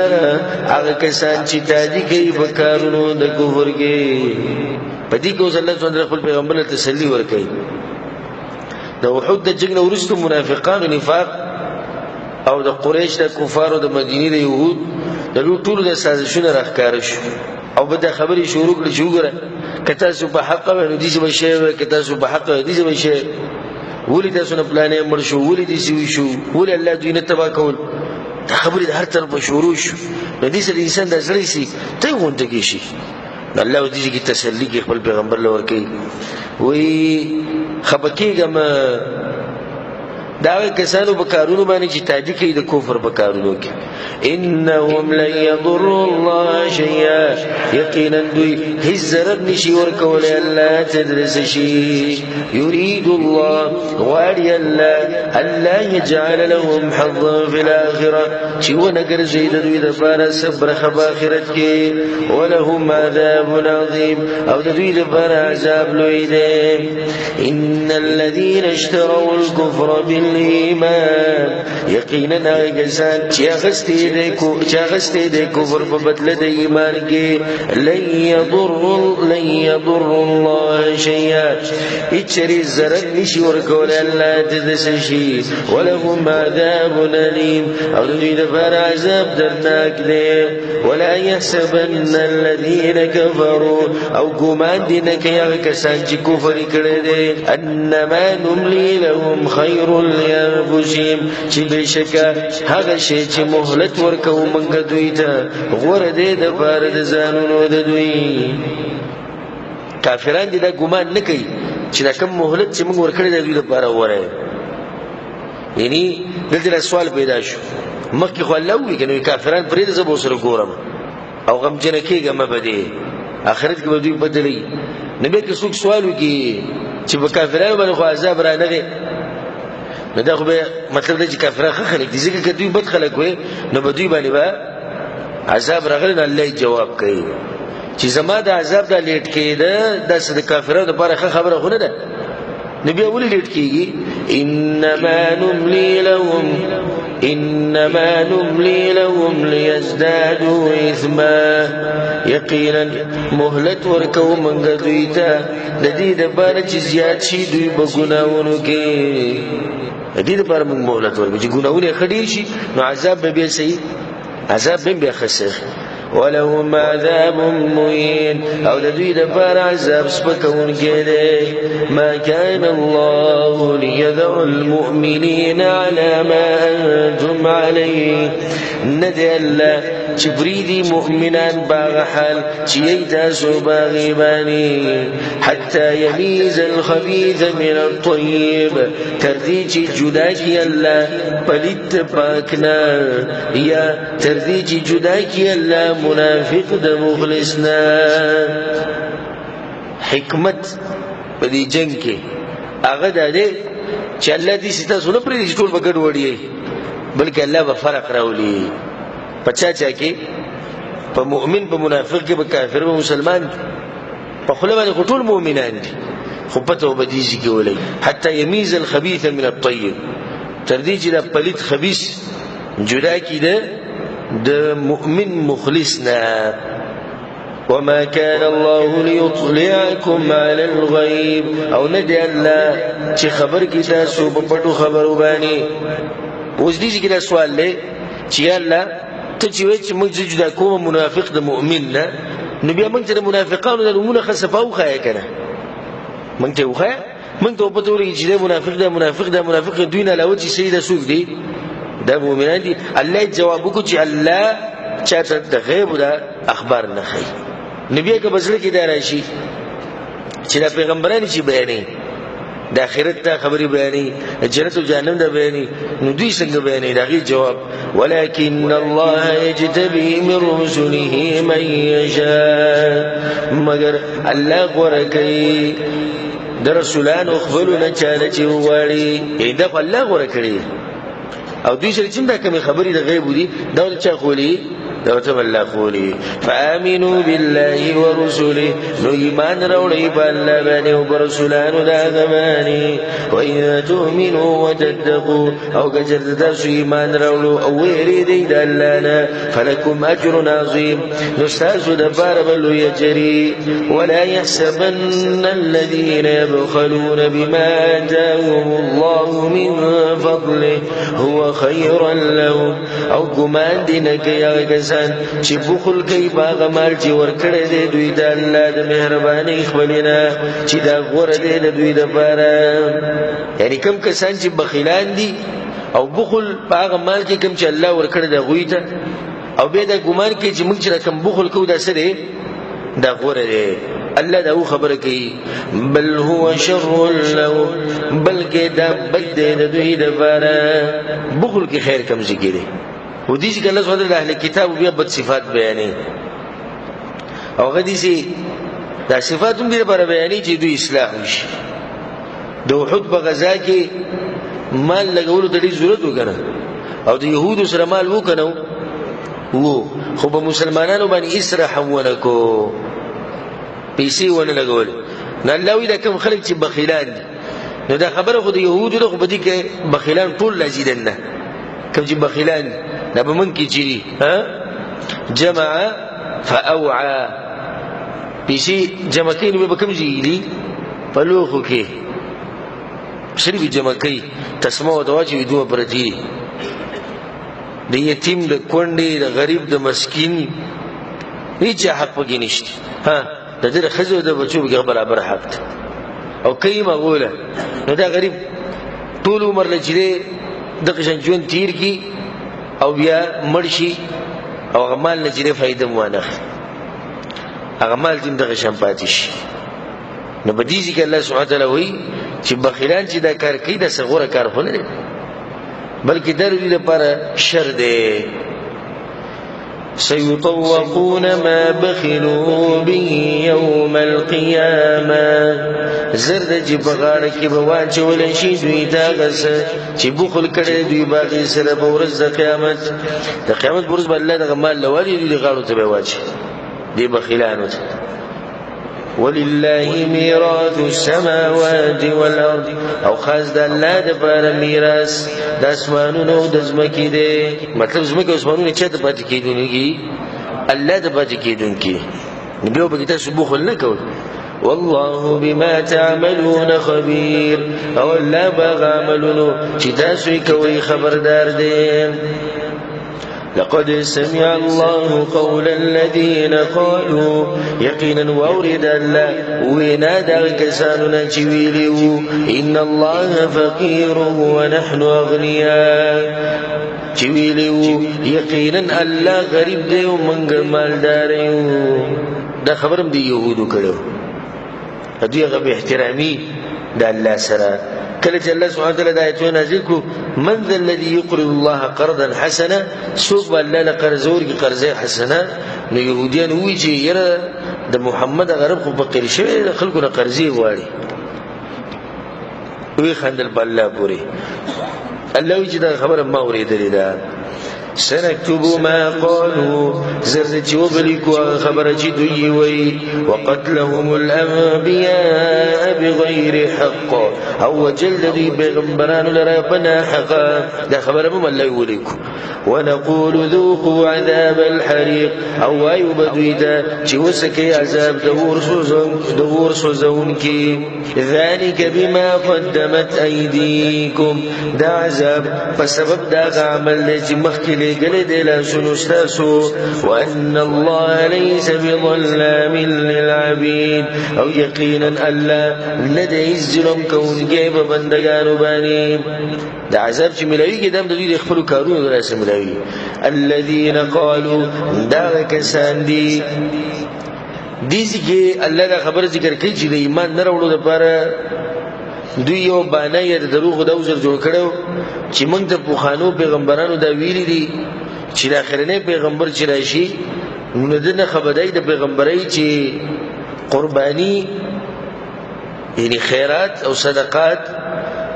هغه کسان چې تاجی کوي په کارونو د کفر کې پدې کې الله تعالی خپل پیغمبر ته تسلی ورکړي د وحود د جنگ ورستو منافقان نفاق او د قریش د کفارو د مدینه د يهود د ټولو د سازشونو راخکار شو او بده خبري شروع کړي چې وګوره کته سو په حق و دي چې بشه کته سو په حق دي چې بشه ولې تاسو نه پلانې مر شو ولې دي سی شو ولې الله دوی نه تبا کول دا خبري د هر طرف شروع شو د دې سره انسان د زړه سي ته غونډه کې شي الله دې کې تسلی کې خپل پیغمبر لور کوي وی خبکیګم دا کسانو په کارونو باندې چې تاجی کوي د کفر په کارونو کې انهم لن يضروا الله شيئا یقینا دوی هیڅ ضرر نشي ورکول الله تدرس شي يريد الله غاري الله الا يجعل لهم حظا في الاخره چې ونګر زید دوی د بار صبر خب اخرت کې ولهم عذاب عظيم او دوی د بار عذاب لوی دی ان الذين اشتروا الكفر بالإيمان یقینا غسان چې اغستې د کفر په بدله د ایمان کې لن يضر الله شيئا اچري zarar نشي ورکول الله د شي ولهم عذاب اليم او دوی د بار عذاب درناک دی ولا يحسبن الذين كفروا او ګمان دي نه کوي کسان چې کفر کړي دي انما نملي لهم خير لانفسهم چې بشکا هغه شی چې مهلت ورکو مونږ دوی ته غوړه دي د بار د ځانونو د دوی کافران دي دا ګمان نه کوي چې دا کوم مهلت چې موږ ورکړی د دوی لپاره وره یعنی دلته سوال پیدا شو مکه خو الله وی کنه کافران پرې د زبو سره ګورم او غم جن کېږم بده اخرت کې به دوی بدلی نبی کې څوک سوال وکي چې په کافرانو باندې خو عذاب را نه نو دا خو به مطلب دی چې کافران خلک دي ځکه دوی بد خلک وي نو به دوی باندې به عذاب راغلی نه الله جواب کوي چې زما د عذاب د لیټ کېده د صد کافرانو لپاره خبره خو نه ده نبی اولی لیټ کېږي انما نملي لهم ليزدادوا اثما یقینا مهلت ورکو منګ دوی ته د دې د بار چې زیات شي دوی په ګناوونو کې د دې لپاره موږ مهلت ورکو چې ګناونه خډیر شي نو عذاب به صحیح عذاب به خسر ولهم عذاب مهين او د دوی لپاره عذاب سپکون کېده ما كان الله ليذر المؤمنين على ما انتم عليه ندي الله چې بریدي مؤمنان باغ حال چې تاسو باغی باندې حتى يميز الخبيث من الطيب تردي چې جدا کی الله پلیت پاکنا یا تردي چې جدا کی الله منافق د مخلصنا حکمت په دې جنگ کې هغه ده چې الله دې ستاسو سره پرې ټول بغړ وړي بلکې الله به فرق راولي پچا چا کې په مؤمن په منافق کې په کافر په مسلمان په خله باندې ټول مؤمنان دي خو پته وبديږي کې ولي حتى يميز الخبيث من الطيب تردي چې د پلیت خبيث جدا کیده د مؤمن مخلصنا وما كان الله ليطلعكم على الغيب او ندي الله چې خبر کی تاسو په پټو خبرو باندې. اوس دې کې دا سوال لې چې الله ته چې وایي چې موږ جدا کوم منافق د مؤمن نه، نو بیا موږ ته منافقانو د نمونه خصفاو خایا کنه، موږ ته وخایا، موږ ته په توري چې د منافق دوی نه علاوه چې سید سوق دي دا مؤمنان دي. الله جواب وکړي چې الله چاته د غیب د اخبار نه خي. نبی که بسره کې دا راشي چې د پیغمبرانو چې بیانې د آخرت ته خبري بیانې، جنت او جهنم د بیانې، نو دوی څنګه بیانې؟ دغه جواب ولكن الله يجتبي من رسله من يشاء، مگر الله غوړه کوي د رسولانو خپلونه چاله چې وغواړي، دا الله غوړه کړی. او دوی سره چې دا کوم خبرې د غیب دي دا چا خولي دوته الله خولي. فآمنوا بالله ورسله، نو ایمان راوړئ په الله باندې او په رسولانو دا غماني. وإن تؤمنوا وتتقوا، او کچر تاسو ایمان راوړو او ویریږئ د الله نه، فلکم اجر عظیم، نو تاسو د پاره به لوی اجر. ولا يحسبن الذين يبخلون بما آتاهم الله من فضله هو خيرا لهم، او ګمان دي نه کوي چې بخل کوي باغ مال چې ورکړی دی دوی د الله د مهرباني خپلنا چې دا غوړه دی د دوی لپاره. یعنی کم کسان چې بخیلان دي او بخل باغ مال کې کم چې الله ورکړی دی غوی ته، او به دا ګمان کوي چې موږ چې کم بخل کوو دا سره دا غوړه دی. الله دا خبره کوي بل هو شر له، بلکې دا بد دی د دوی لپاره. بخل کې خیر کم ذکر دی. و دې چې الله سبحانه اهل کتاب بیا بد صفات بیانې، او غدي سي دا صفات هم دې لپاره بیانې چې دوی اصلاح وشي. د احد په غزا کې مال لګولو ته ډېر ضرورت وکړه، او د يهودو سره مال وکړو، خو په مسلمانانو باندې اسراح ونکو، پیسې ونه لګول. نو الله وی دا کوم خلک چې بخیلان دي، نو دا خبره خو د يهودو خو بدی کې بخیلان ټول لازیدن نه، کوم چې بخیلان دا به من کې چيري جمع فاوعى، پیسې جمع کین به کوم ځای په لوخو کې شریف جمع کوي، تسمه او دواجی دوه پرتی د یتیم د کونډې د غریب د مسکین هیڅ حق پکې نشته. د دې خزو د بچو به برابر حق ده. او کای مغوله نو دا غریب ټول عمر لچره د قشن جون تیر کی او بیا مرشي او غمال لچره فائدہ موانه غمال دین د قشن پاتیش. نو بدیږي ک الله سبحانه وتعالى وی چې بخیلان چې دا کار کوي د صغوره کار خونه دي، بلکې د دې لپاره شر دی. سيطوقون ما بخلوا به يوم القيامة، زرد چې بغاړه کې به واچول شي دوی دا غس چې بخل کړي دوی باغې سره په ورځ د قیامت. د قیامت ورځ به الله د مال لوالي دوی غاړو ته به واچي دی بخیلانو ته. ولله ميراث السماوات والارض، او خاص د الله د پر میراث د اسمانونو د زمکې دی. مطلب زمکه اسمانونو چې د پاتې کېدونکي الله د پاتې کېدونکي نبي او بګیته سبوخ نه کوي. والله بما تعملون خبير، او الله باغ عملونو چې تاسو کوي خبردار دی. لقد سمع الله قول الذين قالوا، يقينا وورد الله ونادى كساننا جويلو إن الله فقير ونحن أغنياء. جويلو يقينا الله غريب دي ومنغر مالدار. دا خبرم دي يهودو کړو، دوی هغه به احترامي د الله سره. کله چې الله سبحانه وتعالى د آیتونو نازل کړو من ذا الذي يقرض الله قرضا حسنا، څوک الله له قرض ورکړي قرضه حسنه. نو يهوديان وایي چې یره د محمد غرب خو فقیر شوی خلکو نه قرضې غواړي، وی خندل بالله پوری. الله وی چې دا خبره ما اورېدلې ده سنكتب ما قالوا زرد وبلكوا خبر جدوي وي وقتلهم الأنبياء بغير حق أو وجل ذي بغمبران لربنا حقا دا خبر ممن يوليكوا ونقول ذوقوا عذاب الحريق أو يبدويدا جوسك عذاب دور سوزونك ذلك بما قدمت أيديكم دا عذاب فسبب دا عمل لجي مخكلي قلد إلى سنستاسو وأن الله ليس بظلام للعبيد أو يقينا ألا لدي الزلم كون جيب بندقان باني دا عذاب چه ملاوی قدام دا دوی اخفلو کارون دراس ملاوی الذين قالوا دا کسان دی دیسی که اللہ دا خبر ذکر کئی چه دا ایمان نروڑو دا پارا دوی یو بانای دا دروغ دا وزر جوڑ کرو چه منگ دا پوخانو پیغمبرانو دا ویلی دی چه دا خیرنه پیغمبر چه راشی ندن خبردائی دا پیغمبرائی چه قربانی یعنی خیرات او صدقات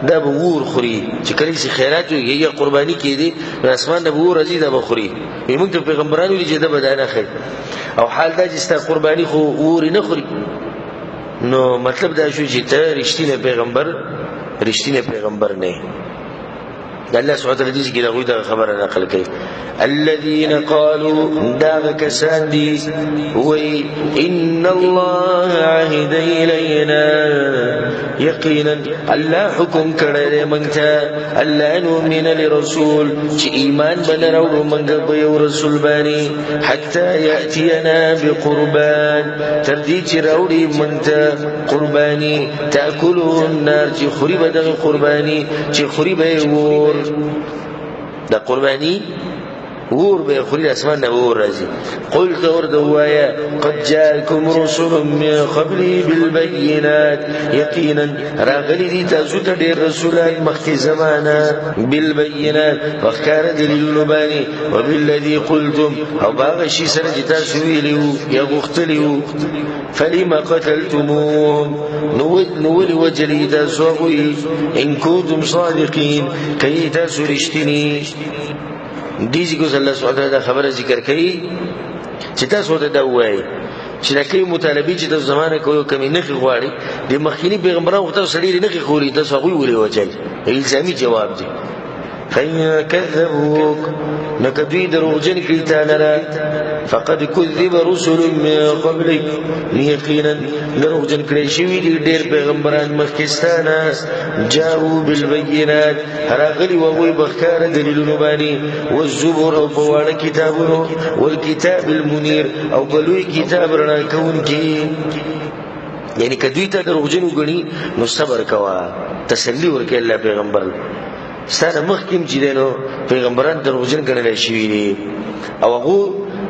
دا بغور خوري چې کله سي خیرات یا قرباني کې دي اسمان د بغور رضی دا بخوري موږ ته پیغمبرانو لري چې دا بدانه خي او حال دا چې ستا قرباني خو ور نه خوري نو مطلب دا شو چې ته رښتینه پیغمبر نه الله سبحانه وتعالى دې کې لغوي دا خبره نقل کوي الذين قالوا دا كسان دي وي ان الله عهد الينا يقينا الله حكم کړه مونږه الله نؤمن لرسول چې ایمان بنرو مونږ په رسول باندې حتى ياتينا بقربان تردي چې راوړي مونږ قرباني تاكله النار چې خوري به د قرباني چې خوري به ور دا قرباني ور به خوري اسمان نه ور راځي قلت ورد وایا قد جاءكم رسل من قبلي بالبينات يقينا راغلي دي تاسو ته ډېر رسولان مخکې زمانہ بالبينات وخکار دلیل لباني وبالذي قلتم او باغ شي سره چې تاسو ویلو یا غختلیو فلما قتلتموهم نول وجلي تاسو ان كنتم صادقين كي تاسو رښتینی دیږي کو الله سبحانه وتعالى خبره ذکر کوي چې تاسو ته دا وایي چې لکه مطالبه چې د زمانه کوي کمی نه غواړي د مخکینی پیغمبرانو ته سړي نه خوري تاسو غوي ولې وځي الزامي جواب دی فإن كذبوك نكدوي دروغجن كيتانرا فقد كذب رسل من قبلك يقينا دروغجن كريشوي دي ډېر پیغمبران مخکستانا جاءوا بالبينات هراغلي وغوي بخكار دليلونو باني والزبر او بوانا كتابونو والكتاب المنير او بلوي كتاب رنا كون كي يعني كدوي تا دروغجن وغني نو صبر کوا تسلی ورکه الله پیغمبر ستاره مخکیم چې دینو پیغمبران دروغجن ګڼل شوی دي او هغه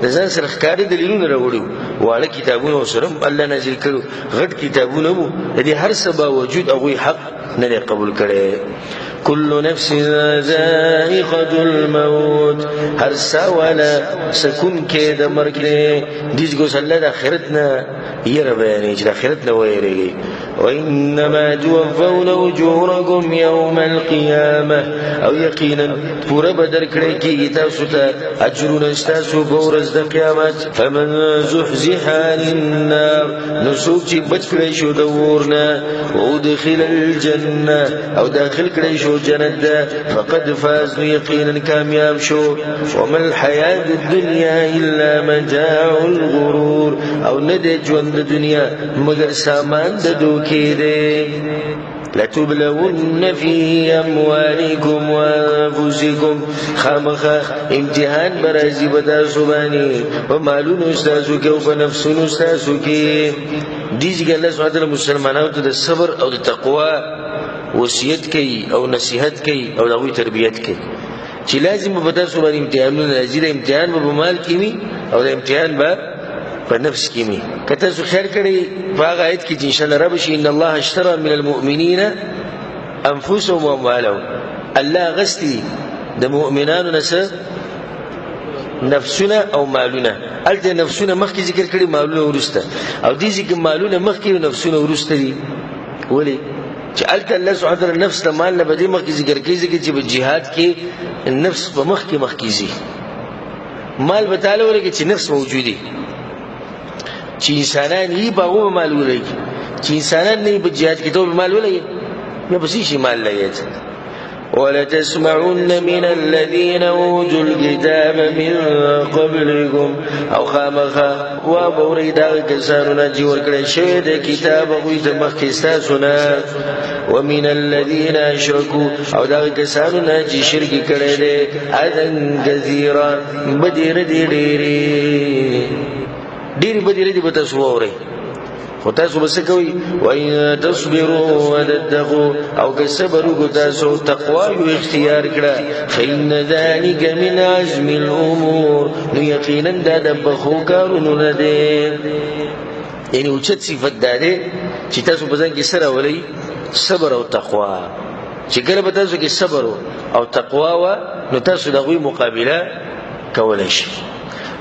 د ځان سره ښکاري دلیلونه راوړي واړه کتابونه سره الله نازل کړو غټ کتابونه وو د دې هر څه باوجود هغه حق نه قبول کړي كل نفس ذائقة الموت هر سوالا سكون كده مركني ديش قوس الله دا خيرتنا يرباني جدا خيرتنا ويري وإنما توفون أجوركم يوم القيامة أو يقينا پورا بدر كريكي تاسوتا أجرون استاسو بورز دا قيامت فمن زحزح عن النار نسوك جي بجكريشو دورنا وادخل الجنة أو داخل كريشو جنت فقد فاز يقينا كامياب شو وما الحياة الدنيا إلا متاع الغرور أو ندى جوان الدنيا مگر سامان ددوكي دي لتبلون في أموالكم وأنفسكم خامخا امتحان برازي بدا سباني ومالون استاسوك وفنفسون استاسوك ديجي الله سبحانه وتعالى مسلمانات دا الصبر أو دا التقوى وصیت کوي او نصیحت کوي او دغه تربیت کوي چې لازم په تاسو باندې امتحانونه راځي امتحان په مال کې می او د امتحان په نفس کې می کته سو خیر کړي هغه آیت کې چې ان شاء الله رب شي ان الله اشترى من المؤمنين انفسهم واموالهم الله غستي د مؤمنانو نفسنا او مالنا الته نفسنا مخکې ذکر کړي مالونه ورسته او دې ذکر مالونه مخکې او نفسنا ورسته دي ولی چې الته الله سبحانه وتعالى نفس د مال نه بدی مخکې ذکر کوي چې په جهاد کې نفس په مخکې زی مال به تعالی ولګي چې نفس موجودي چې انسانان یې په هغه مال ولګي چې انسانان نه په جهاد کې ته مال ولګي نه بس شي مال لګي ولتسمعن من الذين اوتوا الكتاب من قبلكم او خامخا وبوريدا كساننا جور کړي شوی د کتاب غوي د مخکستا سنا ومن الذين اشركوا او دا کساننا چې شرک کړي دي اذن كثيرا بدیر دي ډېری بدیر دي په تاسو وره خو تاسو بس کوي وای تصبروا وتتقوا او که صبر وکړو تاسو تقوا یو اختیار کړه فإن ذلك من عزم الامور نو یقینا دا د بخو کارونو نه دي یعنی اوچت صفت ده چې تاسو په ځان کې سره ولي صبر او تقوا چې ګره به تاسو کې صبر او تقوا و نو تاسو دغه مقابله کولای شئ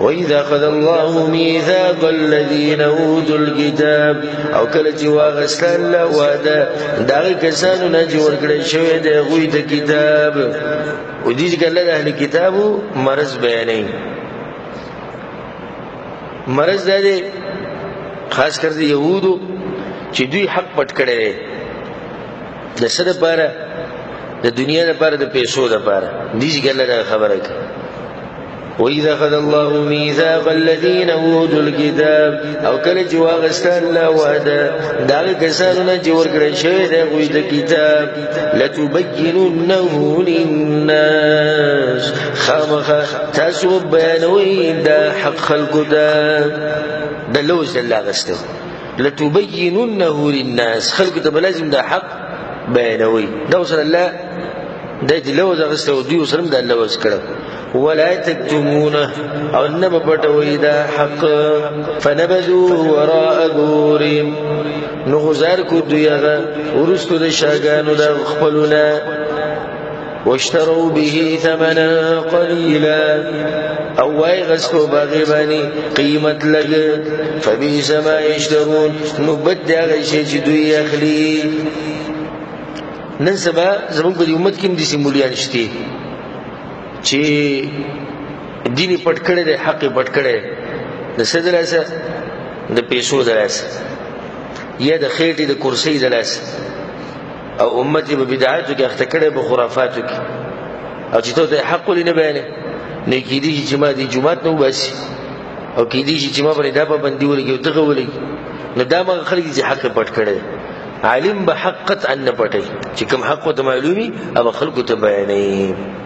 وإذا أخذ الله ميثاق الذين أوتوا الكتاب أو كلتي واغسلان لا وادا داغي كسانو ناجي ورکړی شوی دی غوی د کتاب و دې ځکه الله د اهل کتابو مرض بیانوي مرض دی خاص کر د يهودو چې دوی حق پټ کړی دی د څه لپاره د دنیا لپاره د پیسو لپاره دې ځکه الله خبره کوي وإذا أخذ الله ميثاق الذين أوتوا الكتاب أو كلت واغستان لا وعدا داغ كساننا جور کړی شوی دی غوی د کتاب لتبيننه للناس خامخا تاسو بیانوي دا حق خلقو دا لوز الله غستو لتبيننه للناس خلقو ته لازم دا حق بیانوي دا وصل الله دا لوز غستو دی وسلم دا لوز کړو ولا تكتمونه او نبا پټوي دا حق فنبذوا وراء ظهورهم نغزار کو دویغه ورستو د شاګانو د خپلونه واشتروا به ثمنا قليلا او واي غسو باغباني قیمت لګ فبئس ما يشترون نبدع غشي چې دوی اخلي نن سبا زموږ په امت کې دي سیمولیان شته چې دیني پټ کړي د حق پټ کړي د سدلاسه د پیسو دلاسه یا د خېټې د کرسي دلاسه او امتي په بدعاتو کې اخته کړي په خرافاتو کې او چې ته د حق لنه بیانې نه کېدی چې ما دي جمعات نو باسي او کېدی چې ما باندې دا باندې ولګي او دغه ولګي نو دا ما خلک چې حق پټ کړي عالم به حق قطعا نه پټي چې کوم حق ته معلومي او خلکو ته بیانې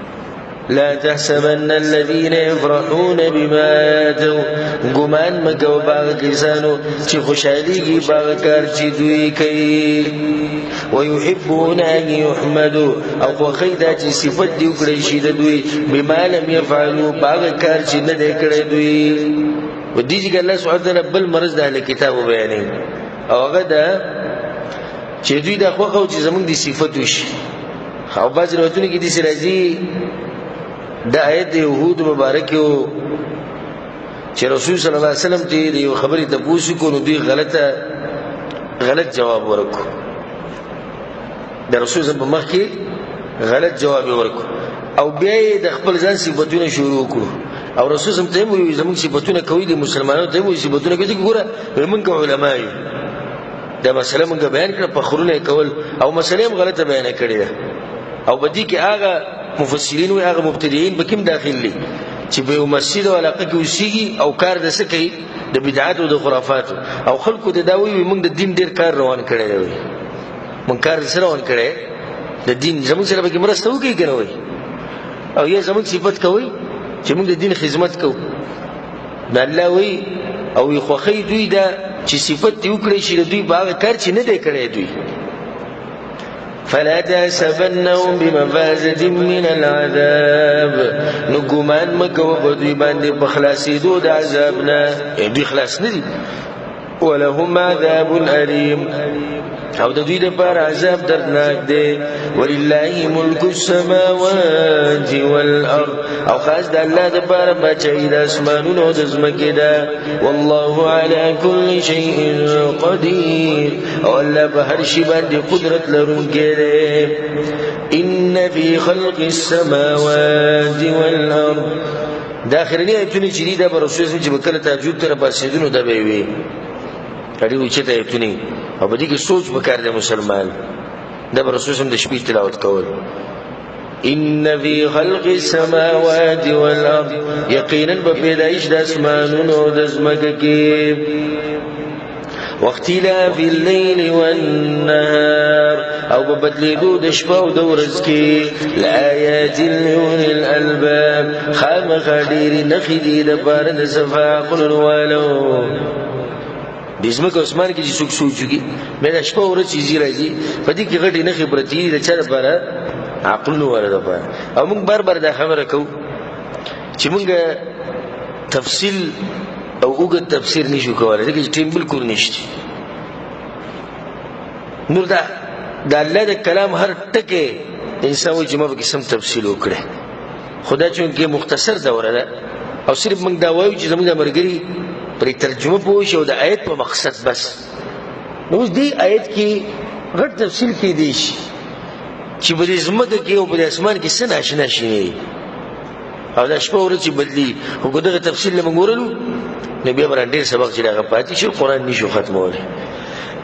لا تحسبن الذين يفرحون بما آتوا ګمان مکو باغ کسانو چې خوشاليږي باغ کار چې دوی کوي ويحبون ان يحمدوا او خیدا چې صفت دی وکړي شي د دوی بما لم يفعلوا باغ کار چې نه دی کړی دوی و دې ځکه الله سبحانه وتعالى بل مرز د اهل کتاب بیانوي او هغه دا چې دوی د خوخه چې زمونږ دي صفت وشي او باز روایتونه کې دي سراجي دا آیت یهود مبارک یو چې رسول صلی الله علیه وسلم ته یو خبرې ته پوښتنه کو نو دوی غلط جواب ورکو د رسول صلی الله مخ کې غلط جواب ورکو او بیا د خپل ځان صفاتونه شروع کړو او رسول صلی الله علیه وسلم زموږ صفاتونه کوي د مسلمانانو ته وایي صفاتونه کوي ګوره موږ علماء یو دا مسله موږ بیان کړه په خورونه کول او مسله هم غلطه بیان کړې او بدی کې هغه مفسرین او هغه مبتدیین به کوم داخل دي چې په مسجد او علاقه کې وسیږي او کار د سکی د بدعات او د خرافات او خلکو د داوی موږ د دین ډیر کار روان کړی دی موږ کار سره روان کړی د دین زموږ سره به مرسته وکړي کنه وای او یا زموږ صفت کوي چې موږ د دین خدمت کوو د الله وی او خو خې دوی دا چې صفت دی وکړي چې دوی باغ کار چې نه دی کړی دوی فلا تحسبنهم بمفازة من العذاب نګمان مکو په دوی باندې په خلاصېدو د عذابنا دوی خلاص نه دي ولهم عذاب أليم او د دوی لپاره عذاب دردناک دی ولله ملک السماوات والارض او خاص د الله لپاره بچی د اسمانونو او د ځمکې ده والله على كل شيء قدير او الله په هر شي باندې قدرت لرونکی دی ان في خلق السماوات والارض دا اخرنی ایتونه چې دی دا به رسول الله چې به کله تهجد ته راپاڅېدو دا به یې وي ډېرې اوچته ایتونه او په دې کې سوچ پکار دی مسلمان دا به رسول الله د شپې تلاوت کول ان فی خلق السماوات والارض یقینا بپیدایش د اسمانونو او د ځمکې کې واختلاف الليل والنهار او ببدلیدو د شپه او د ورځ کې لآیات لأولی الالباب خامخا ډېرې نښې دي د پاره د صفا عقلو والو د ځمکې اسمان کې چې څوک سوچ وکړي بیا د شپه ورځ چې ځي راځي په دې کې غټې نښې پرتې دي د چا دپاره عقلونو والا دپاره او موږ بار بار دا خبره کوو چې موږ تفصیل او اوږد تفسیر نشو کولی ځکه چې ټیم بالکل نشته نور دا د الله د کلام هر ټکی انسان وایي چې ما پکې سم تفصیل وکړی خو دا چونکې مختصر دوره ده او صرف موږ دا وایو چې زموږ د ملګري پرې ترجمه پوه شي او د آیت په مقصد بس نو اوس دې آیت کې غټ تفصیل کیدی شي چې په دې ځمکه کې او په اسمان کې څه ناشنا شي او دا شپه ورځ چې بدلی خو که دغه تفصیل له موږ ورلو نو بیا به ډېر سبق چې هغه پاتې شي قرآن نشو ختمولی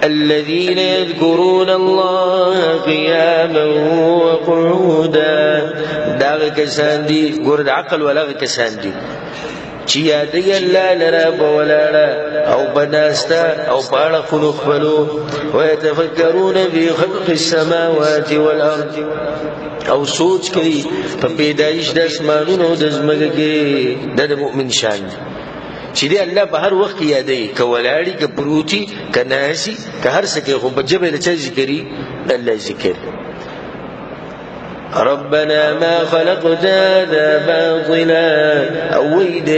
الذين يذكرون الله قياما وقعودا دا کسان دي ګور د عقل ولا کسان دي چې یادوي الله لرا بولاړه او بناستا او پاړه خلق خپلو ويتفکرون في خلق السماوات والارض او سوچ کوي په پیدایش د اسمانونو او د ځمکې کې د مؤمن شان چې دی الله په هر وخت یادوي که ولاړي که پروتي که ناسي که هر څه کوي خو په ژبه د چا ذکري د الله ذکر ربنا ما خلقت هذا باطلا او وید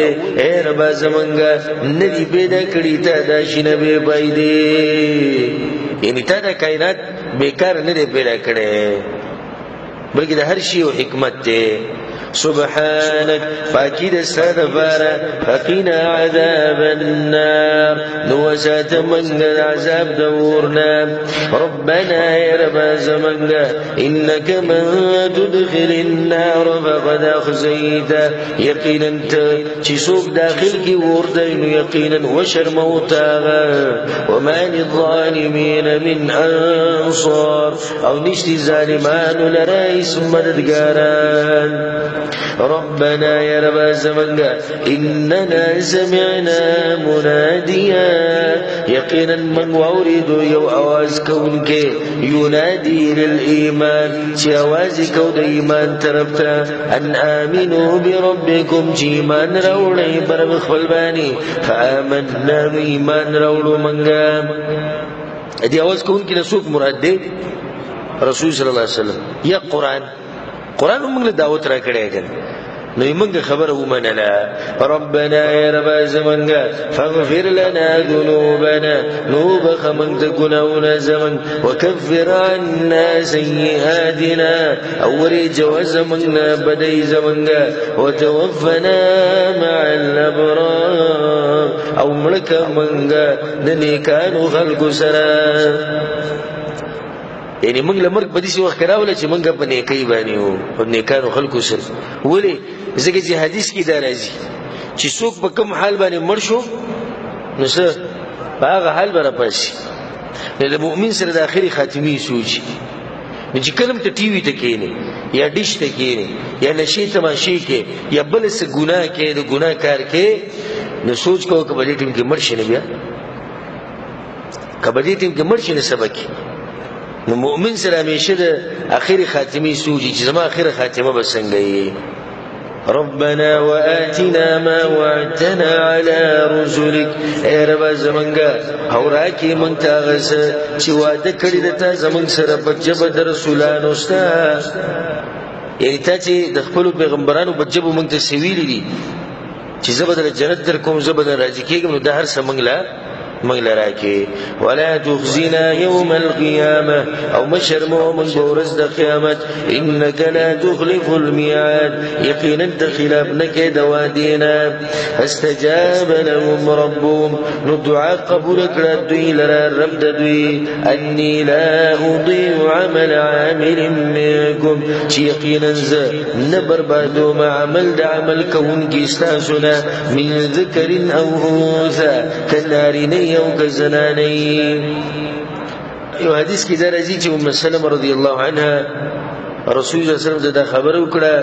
اے رب زمنګ ندی پیدا کړی ته دا شنه به پیدا یعنی ته د کائنات بیکار نه دی پیدا کړی بلکې د هر شی او حکمت ته سبحانك فاكيد استغفر فقنا عذاب النار نوزات من العذاب دورنا ربنا يا رب زمنا إنك من تدخل النار فقد أخزيت يقينا تشسوك داخلك وردين يقينا وشر موتاها وما للظالمين من أنصار أو نشتي ظالمان لرئيس مددقاران ربنا يا رب زمنگا إننا سمعنا مناديا يقينا من وورد يو آواز كونك ينادي للإيمان شي آواز كون إيمان تربتا أن آمنوا بربكم جيمان رولي برب خلباني فآمنا إيمان رولو منگا دي آواز كونك نسوك مراد دي رسول صلى الله عليه وسلم يا قرآن موږ له دعوت را کړی کړ نو موږ خبره ومنله ربنا يا رب زمنګا فاغفر لنا ذنوبنا نوبخ من ذنوبنا زمن وكفر عنا سيئاتنا اوري جواز منا بدي زمنګا وتوفنا مع الابرار او ملک منګا د نیکانو خلق سره یعنی موږ لمرګ په دې وخت راول چې موږ په نیکي باندې وو او نیکانو خلکو سره ولې ځکه چې حدیث کې دا راځي چې څوک په کوم حال باندې مړ شو نو څه هغه حال به راپاسي د مؤمن سره د اخري خاتمي سوچ چې کلم ته ټي وي ته کېني یا ډیش ته کېني یا نشي تماشي کې یا بل څه ګناه کې د ګناه کار کې نو سوچ کوو چې په دې ټیم کې مړ شي نه بیا کبدي ټیم کې مړ شي نه سبق نو مؤمن سره همیشه د اخري خاتمي سوچي چې زما اخري خاتمه به څنګه وي ربنا وآتنا ما وعدتنا على رسلك اے رب زمنګا او راکې مونږ ته غسه چې وعده کړی د تا زمنګ سره په جبه د رسولانو ستا یعنی تا چې د خپل پیغمبرانو په جبه مونږ ته سویلې دي چې زبر د جنت در کوم زبر راځي کېږم نو د هر څه مونږ لا مغلرا کی ولا تخزنا يوم القيامة او مشرمو من بورز دا قیامت انك لا تخلف الميعاد يقينا خلاف نکے دوادینا استجاب لهم ربهم ندعا قبول کرد دوی لرا رب دوی انی لا اضيع عمل عامل منكم چی یقینا ز نبربادو ما عمل دا عمل کون کی استاسنا من ذکر او انثى كنارینی او كزناني ایو حدیث کی درجی چی ام سلمہ رضی اللہ عنها رسول الله صلی الله علیه وسلم دا خبر وکړه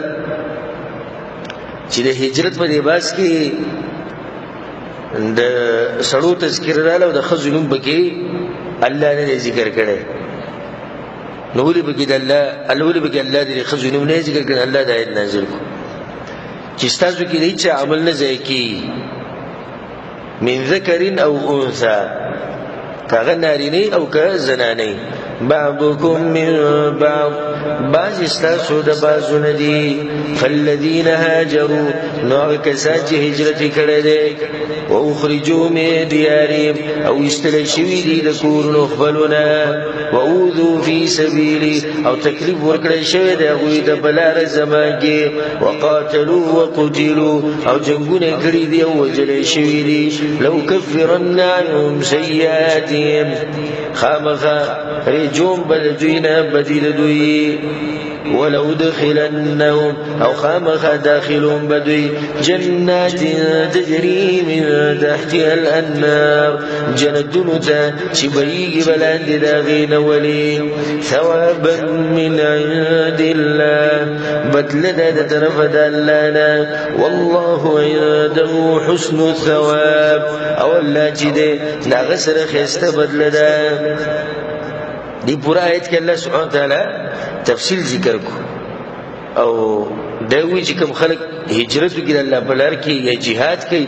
چې د هجرت په لباس کې د سړو تذکر رااله او د خزونم بکی الله نه ذکر کړي نوري بکی د الله بکی الله د خزونم نه ذکر کړي الله د آیت نازل کو چې تاسو کې هیڅ عمل نه ځای کی من ذکر او انثى كغناريني او كزناني بعضكم من بعض بعض استاسو د بعضو ندي فالذين هاجروا نوع کسات هجرت کړه دي او اخرجوا من ديارهم او استلشوي دي د کورونو خپلونه واوذوا في سبيلي او تکلیف ورکړی شوی د غوی د بلار زمان کې وقاتلوا وقتلوا او جنگونه کړی دي او وجلې شوی دي لو كفرن عنهم سيئاتهم خامخا رجوم بدوینا بدیل دوی ولو دخلنهم او خامخا داخلهم بدوی جنات تجري من تحتها الانهار جنتنتا شبيق بلاند داغين ولي ثوابا من عند الله بدلنا تترفد لنا والله عنده حسن الثواب او الله جده نغسر خيست بدلنا دی پورا آیت کې الله سبحانه وتعالی تفصیل ذکر کو او دوی چې کوم خلک هجرت وکړي الله په لار کې یا jihad کوي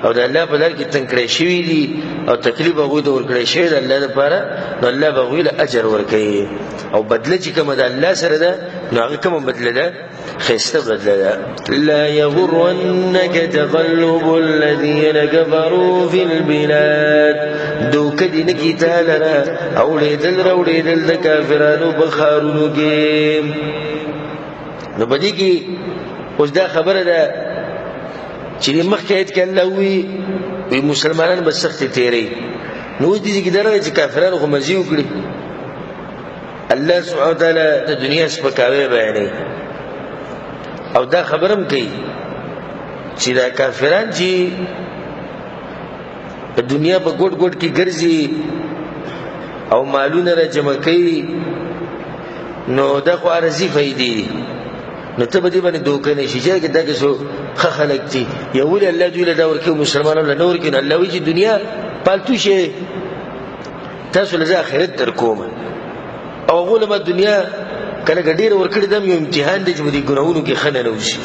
او د الله په لار کې تنکړې شوی دي او تکلیف هغه د ورکړې شوی د الله لپاره نو الله به ویل اجر ورکړي او بدله چې کوم د الله سره ده نو هغه کوم بدله ده خسته بدله ده لا يغرنك تقلب الذين كفروا في البلاد دوک دین کی تعالی اولیدل رولیدل د کافرانو بخارونو کې نو بدی کی اوس دا خبره ده چې مخکې ایت کې الله وی مسلمانان به سخت تیری نو دې کې درته چې کافرانو خو مزي وکړي الله سبحانه وتعالى د دنیا سپکاوي بیانې او دا خبرم کوي چې دا کافران چې په دنیا په ګډ ګډ کې ګرځي او مالونه را جمع کوي نو دا خو ارزي فائدې نو ته به دې باندې دوکه نشي چې دا کې سو خلک دي یو ول الله دوی له دور کې مسلمانانو له نور کې الله وی چې دنیا پالتو شي تاسو له آخرت تر کومه او غولمه دنیا کله ګډیر ورکړی دم یو امتحان دی چې دې ګناونو کې خنه نه وشي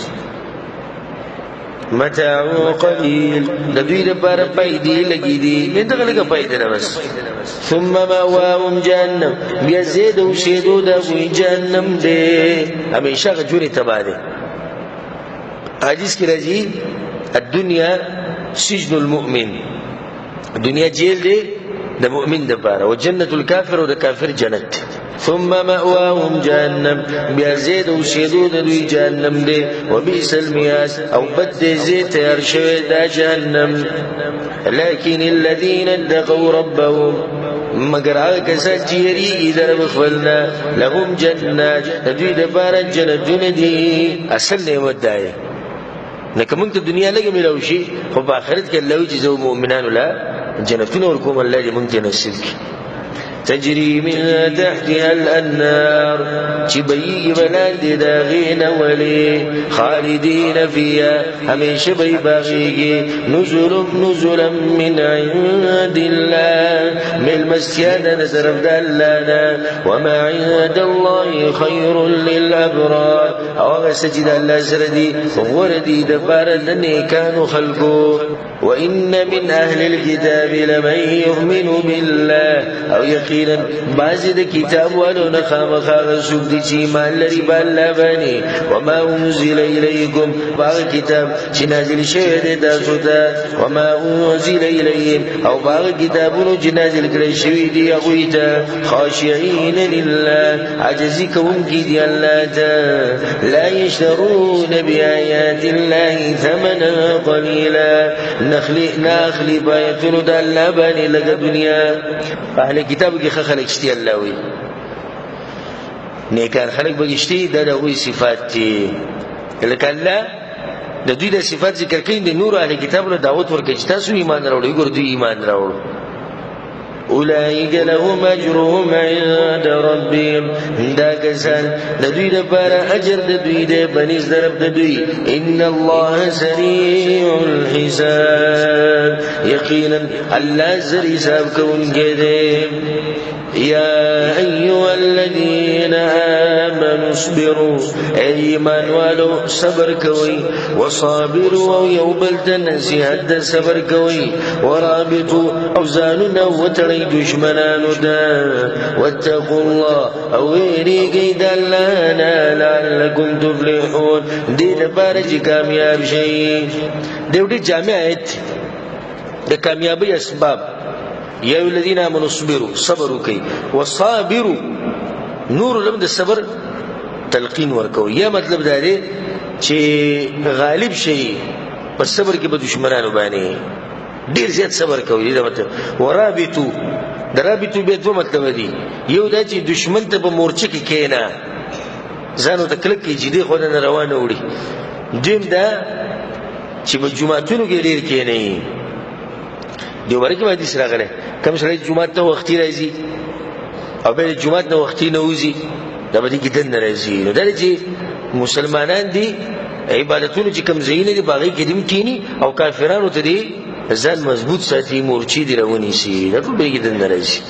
متاع قليل د دوی لپاره پیدې لګې دي نه دغه لګه پیدې نه بس ثم مأواهم جهنم بیا زید او شیدو د جهنم دې همیشه غجوري تباده حدیث کې راځي الدنيا سجن المؤمن دنیا جیل دی د مؤمن لپاره او جنت الکافر او د کافر جنت ثم مأواهم جهنم بیا زید او شیدو د دوی جهنم دی وبئس المياد او بد زید تیار شوی دا جهنم لكن الذين اتقوا ربهم مگر هغه کسان چې یریږي در بخلنا لهم جنات دوی د بار جنتونه دي اصل نعمت دی نکه موږ ته دنیا لګي ملو شي خو په آخرت کې الله چې زو مؤمنانو لا جنتونه ورکوم الله دې موږ ته نصیب کړي تجري من تحتها الأنهار چبئی بلند داغین ولی خالدین فيها ہمیشہ بئی باغیگی نزلا من عند الله من مسیانا نصرف دلانا وما عند الله خير للأبرار او هغه سجد الله سره دي وردي د بار د نیکانو خلقو وان من اهل الكتاب لمن يؤمن بالله او یقینا بعض د کتاب والو نه خامخا سوق دي چې ایمان لري بالله باندې وما انزل اليكم باغ کتاب چې نازل شوی دی تاسو ته وما انزل اليهم او باغ کتابونو چې نازل کړی شوی دی هغه ته خاشعين لله عجزي کوونکی دی الله ته لا يشترون بآيات الله ثمنا قليلا نخلي بايتونو د الله باندې لګ دنیا اهل کتاب کې خلک شتي الله وي نیکان خلک بغشتي د هغوی صفات دي لکه الله د دوی د صفات ذکر کین د نور اهل کتاب له دعوت ورکړي چې تاسو ایمان راوړئ ګور دوی ایمان راوړ اولئک لهم اجرهم عند ربهم دا کسان د دوی لپاره اجر د دوی د بنز درب د دوی ان الله سریع الحساب یقینا الله زری حساب کوونکی دی يا أيها الذين آمنوا اصبروا ایمان والو صبر کوي وصابروا او یوبلتن نصیحت صبر کوي ورابطوا او زاننا وتړي دشمنانو دا واتقوا الله او ویریږئ د الله نه لعلکم تفلحون دې لپاره چې کامیاب شئ دوی جامع آیت د کامیابی اسباب یا الذين امنوا اصبروا صبروا کوي وصابروا نور لم د صبر تلقین ورکو یا مطلب دا دی چې غالب شي په صبر کې به دشمنانو باندې ډیر زیات صبر کوي دا مطلب ورابطو درابطو به دوه مطلب دي یو دا چې دشمن ته په مورچه کې کینا ځانو ته کلک کې جدي خو نه روانه وړي دیم دا چې په جمعتونو کې ډیر کینې دی ورکه باندې سره غله کوم سره جمعه ته وختي راځي او به جمعه ته وختي نه وځي دا به کې دن راځي نو دا چې مسلمانان دي عبادتونه چې کوم زینې دي باغی کې دیم کینی او کافرانو ته دي ځان مضبوط ساتي مورچی دی رواني سي دا ټول به کې دن راځي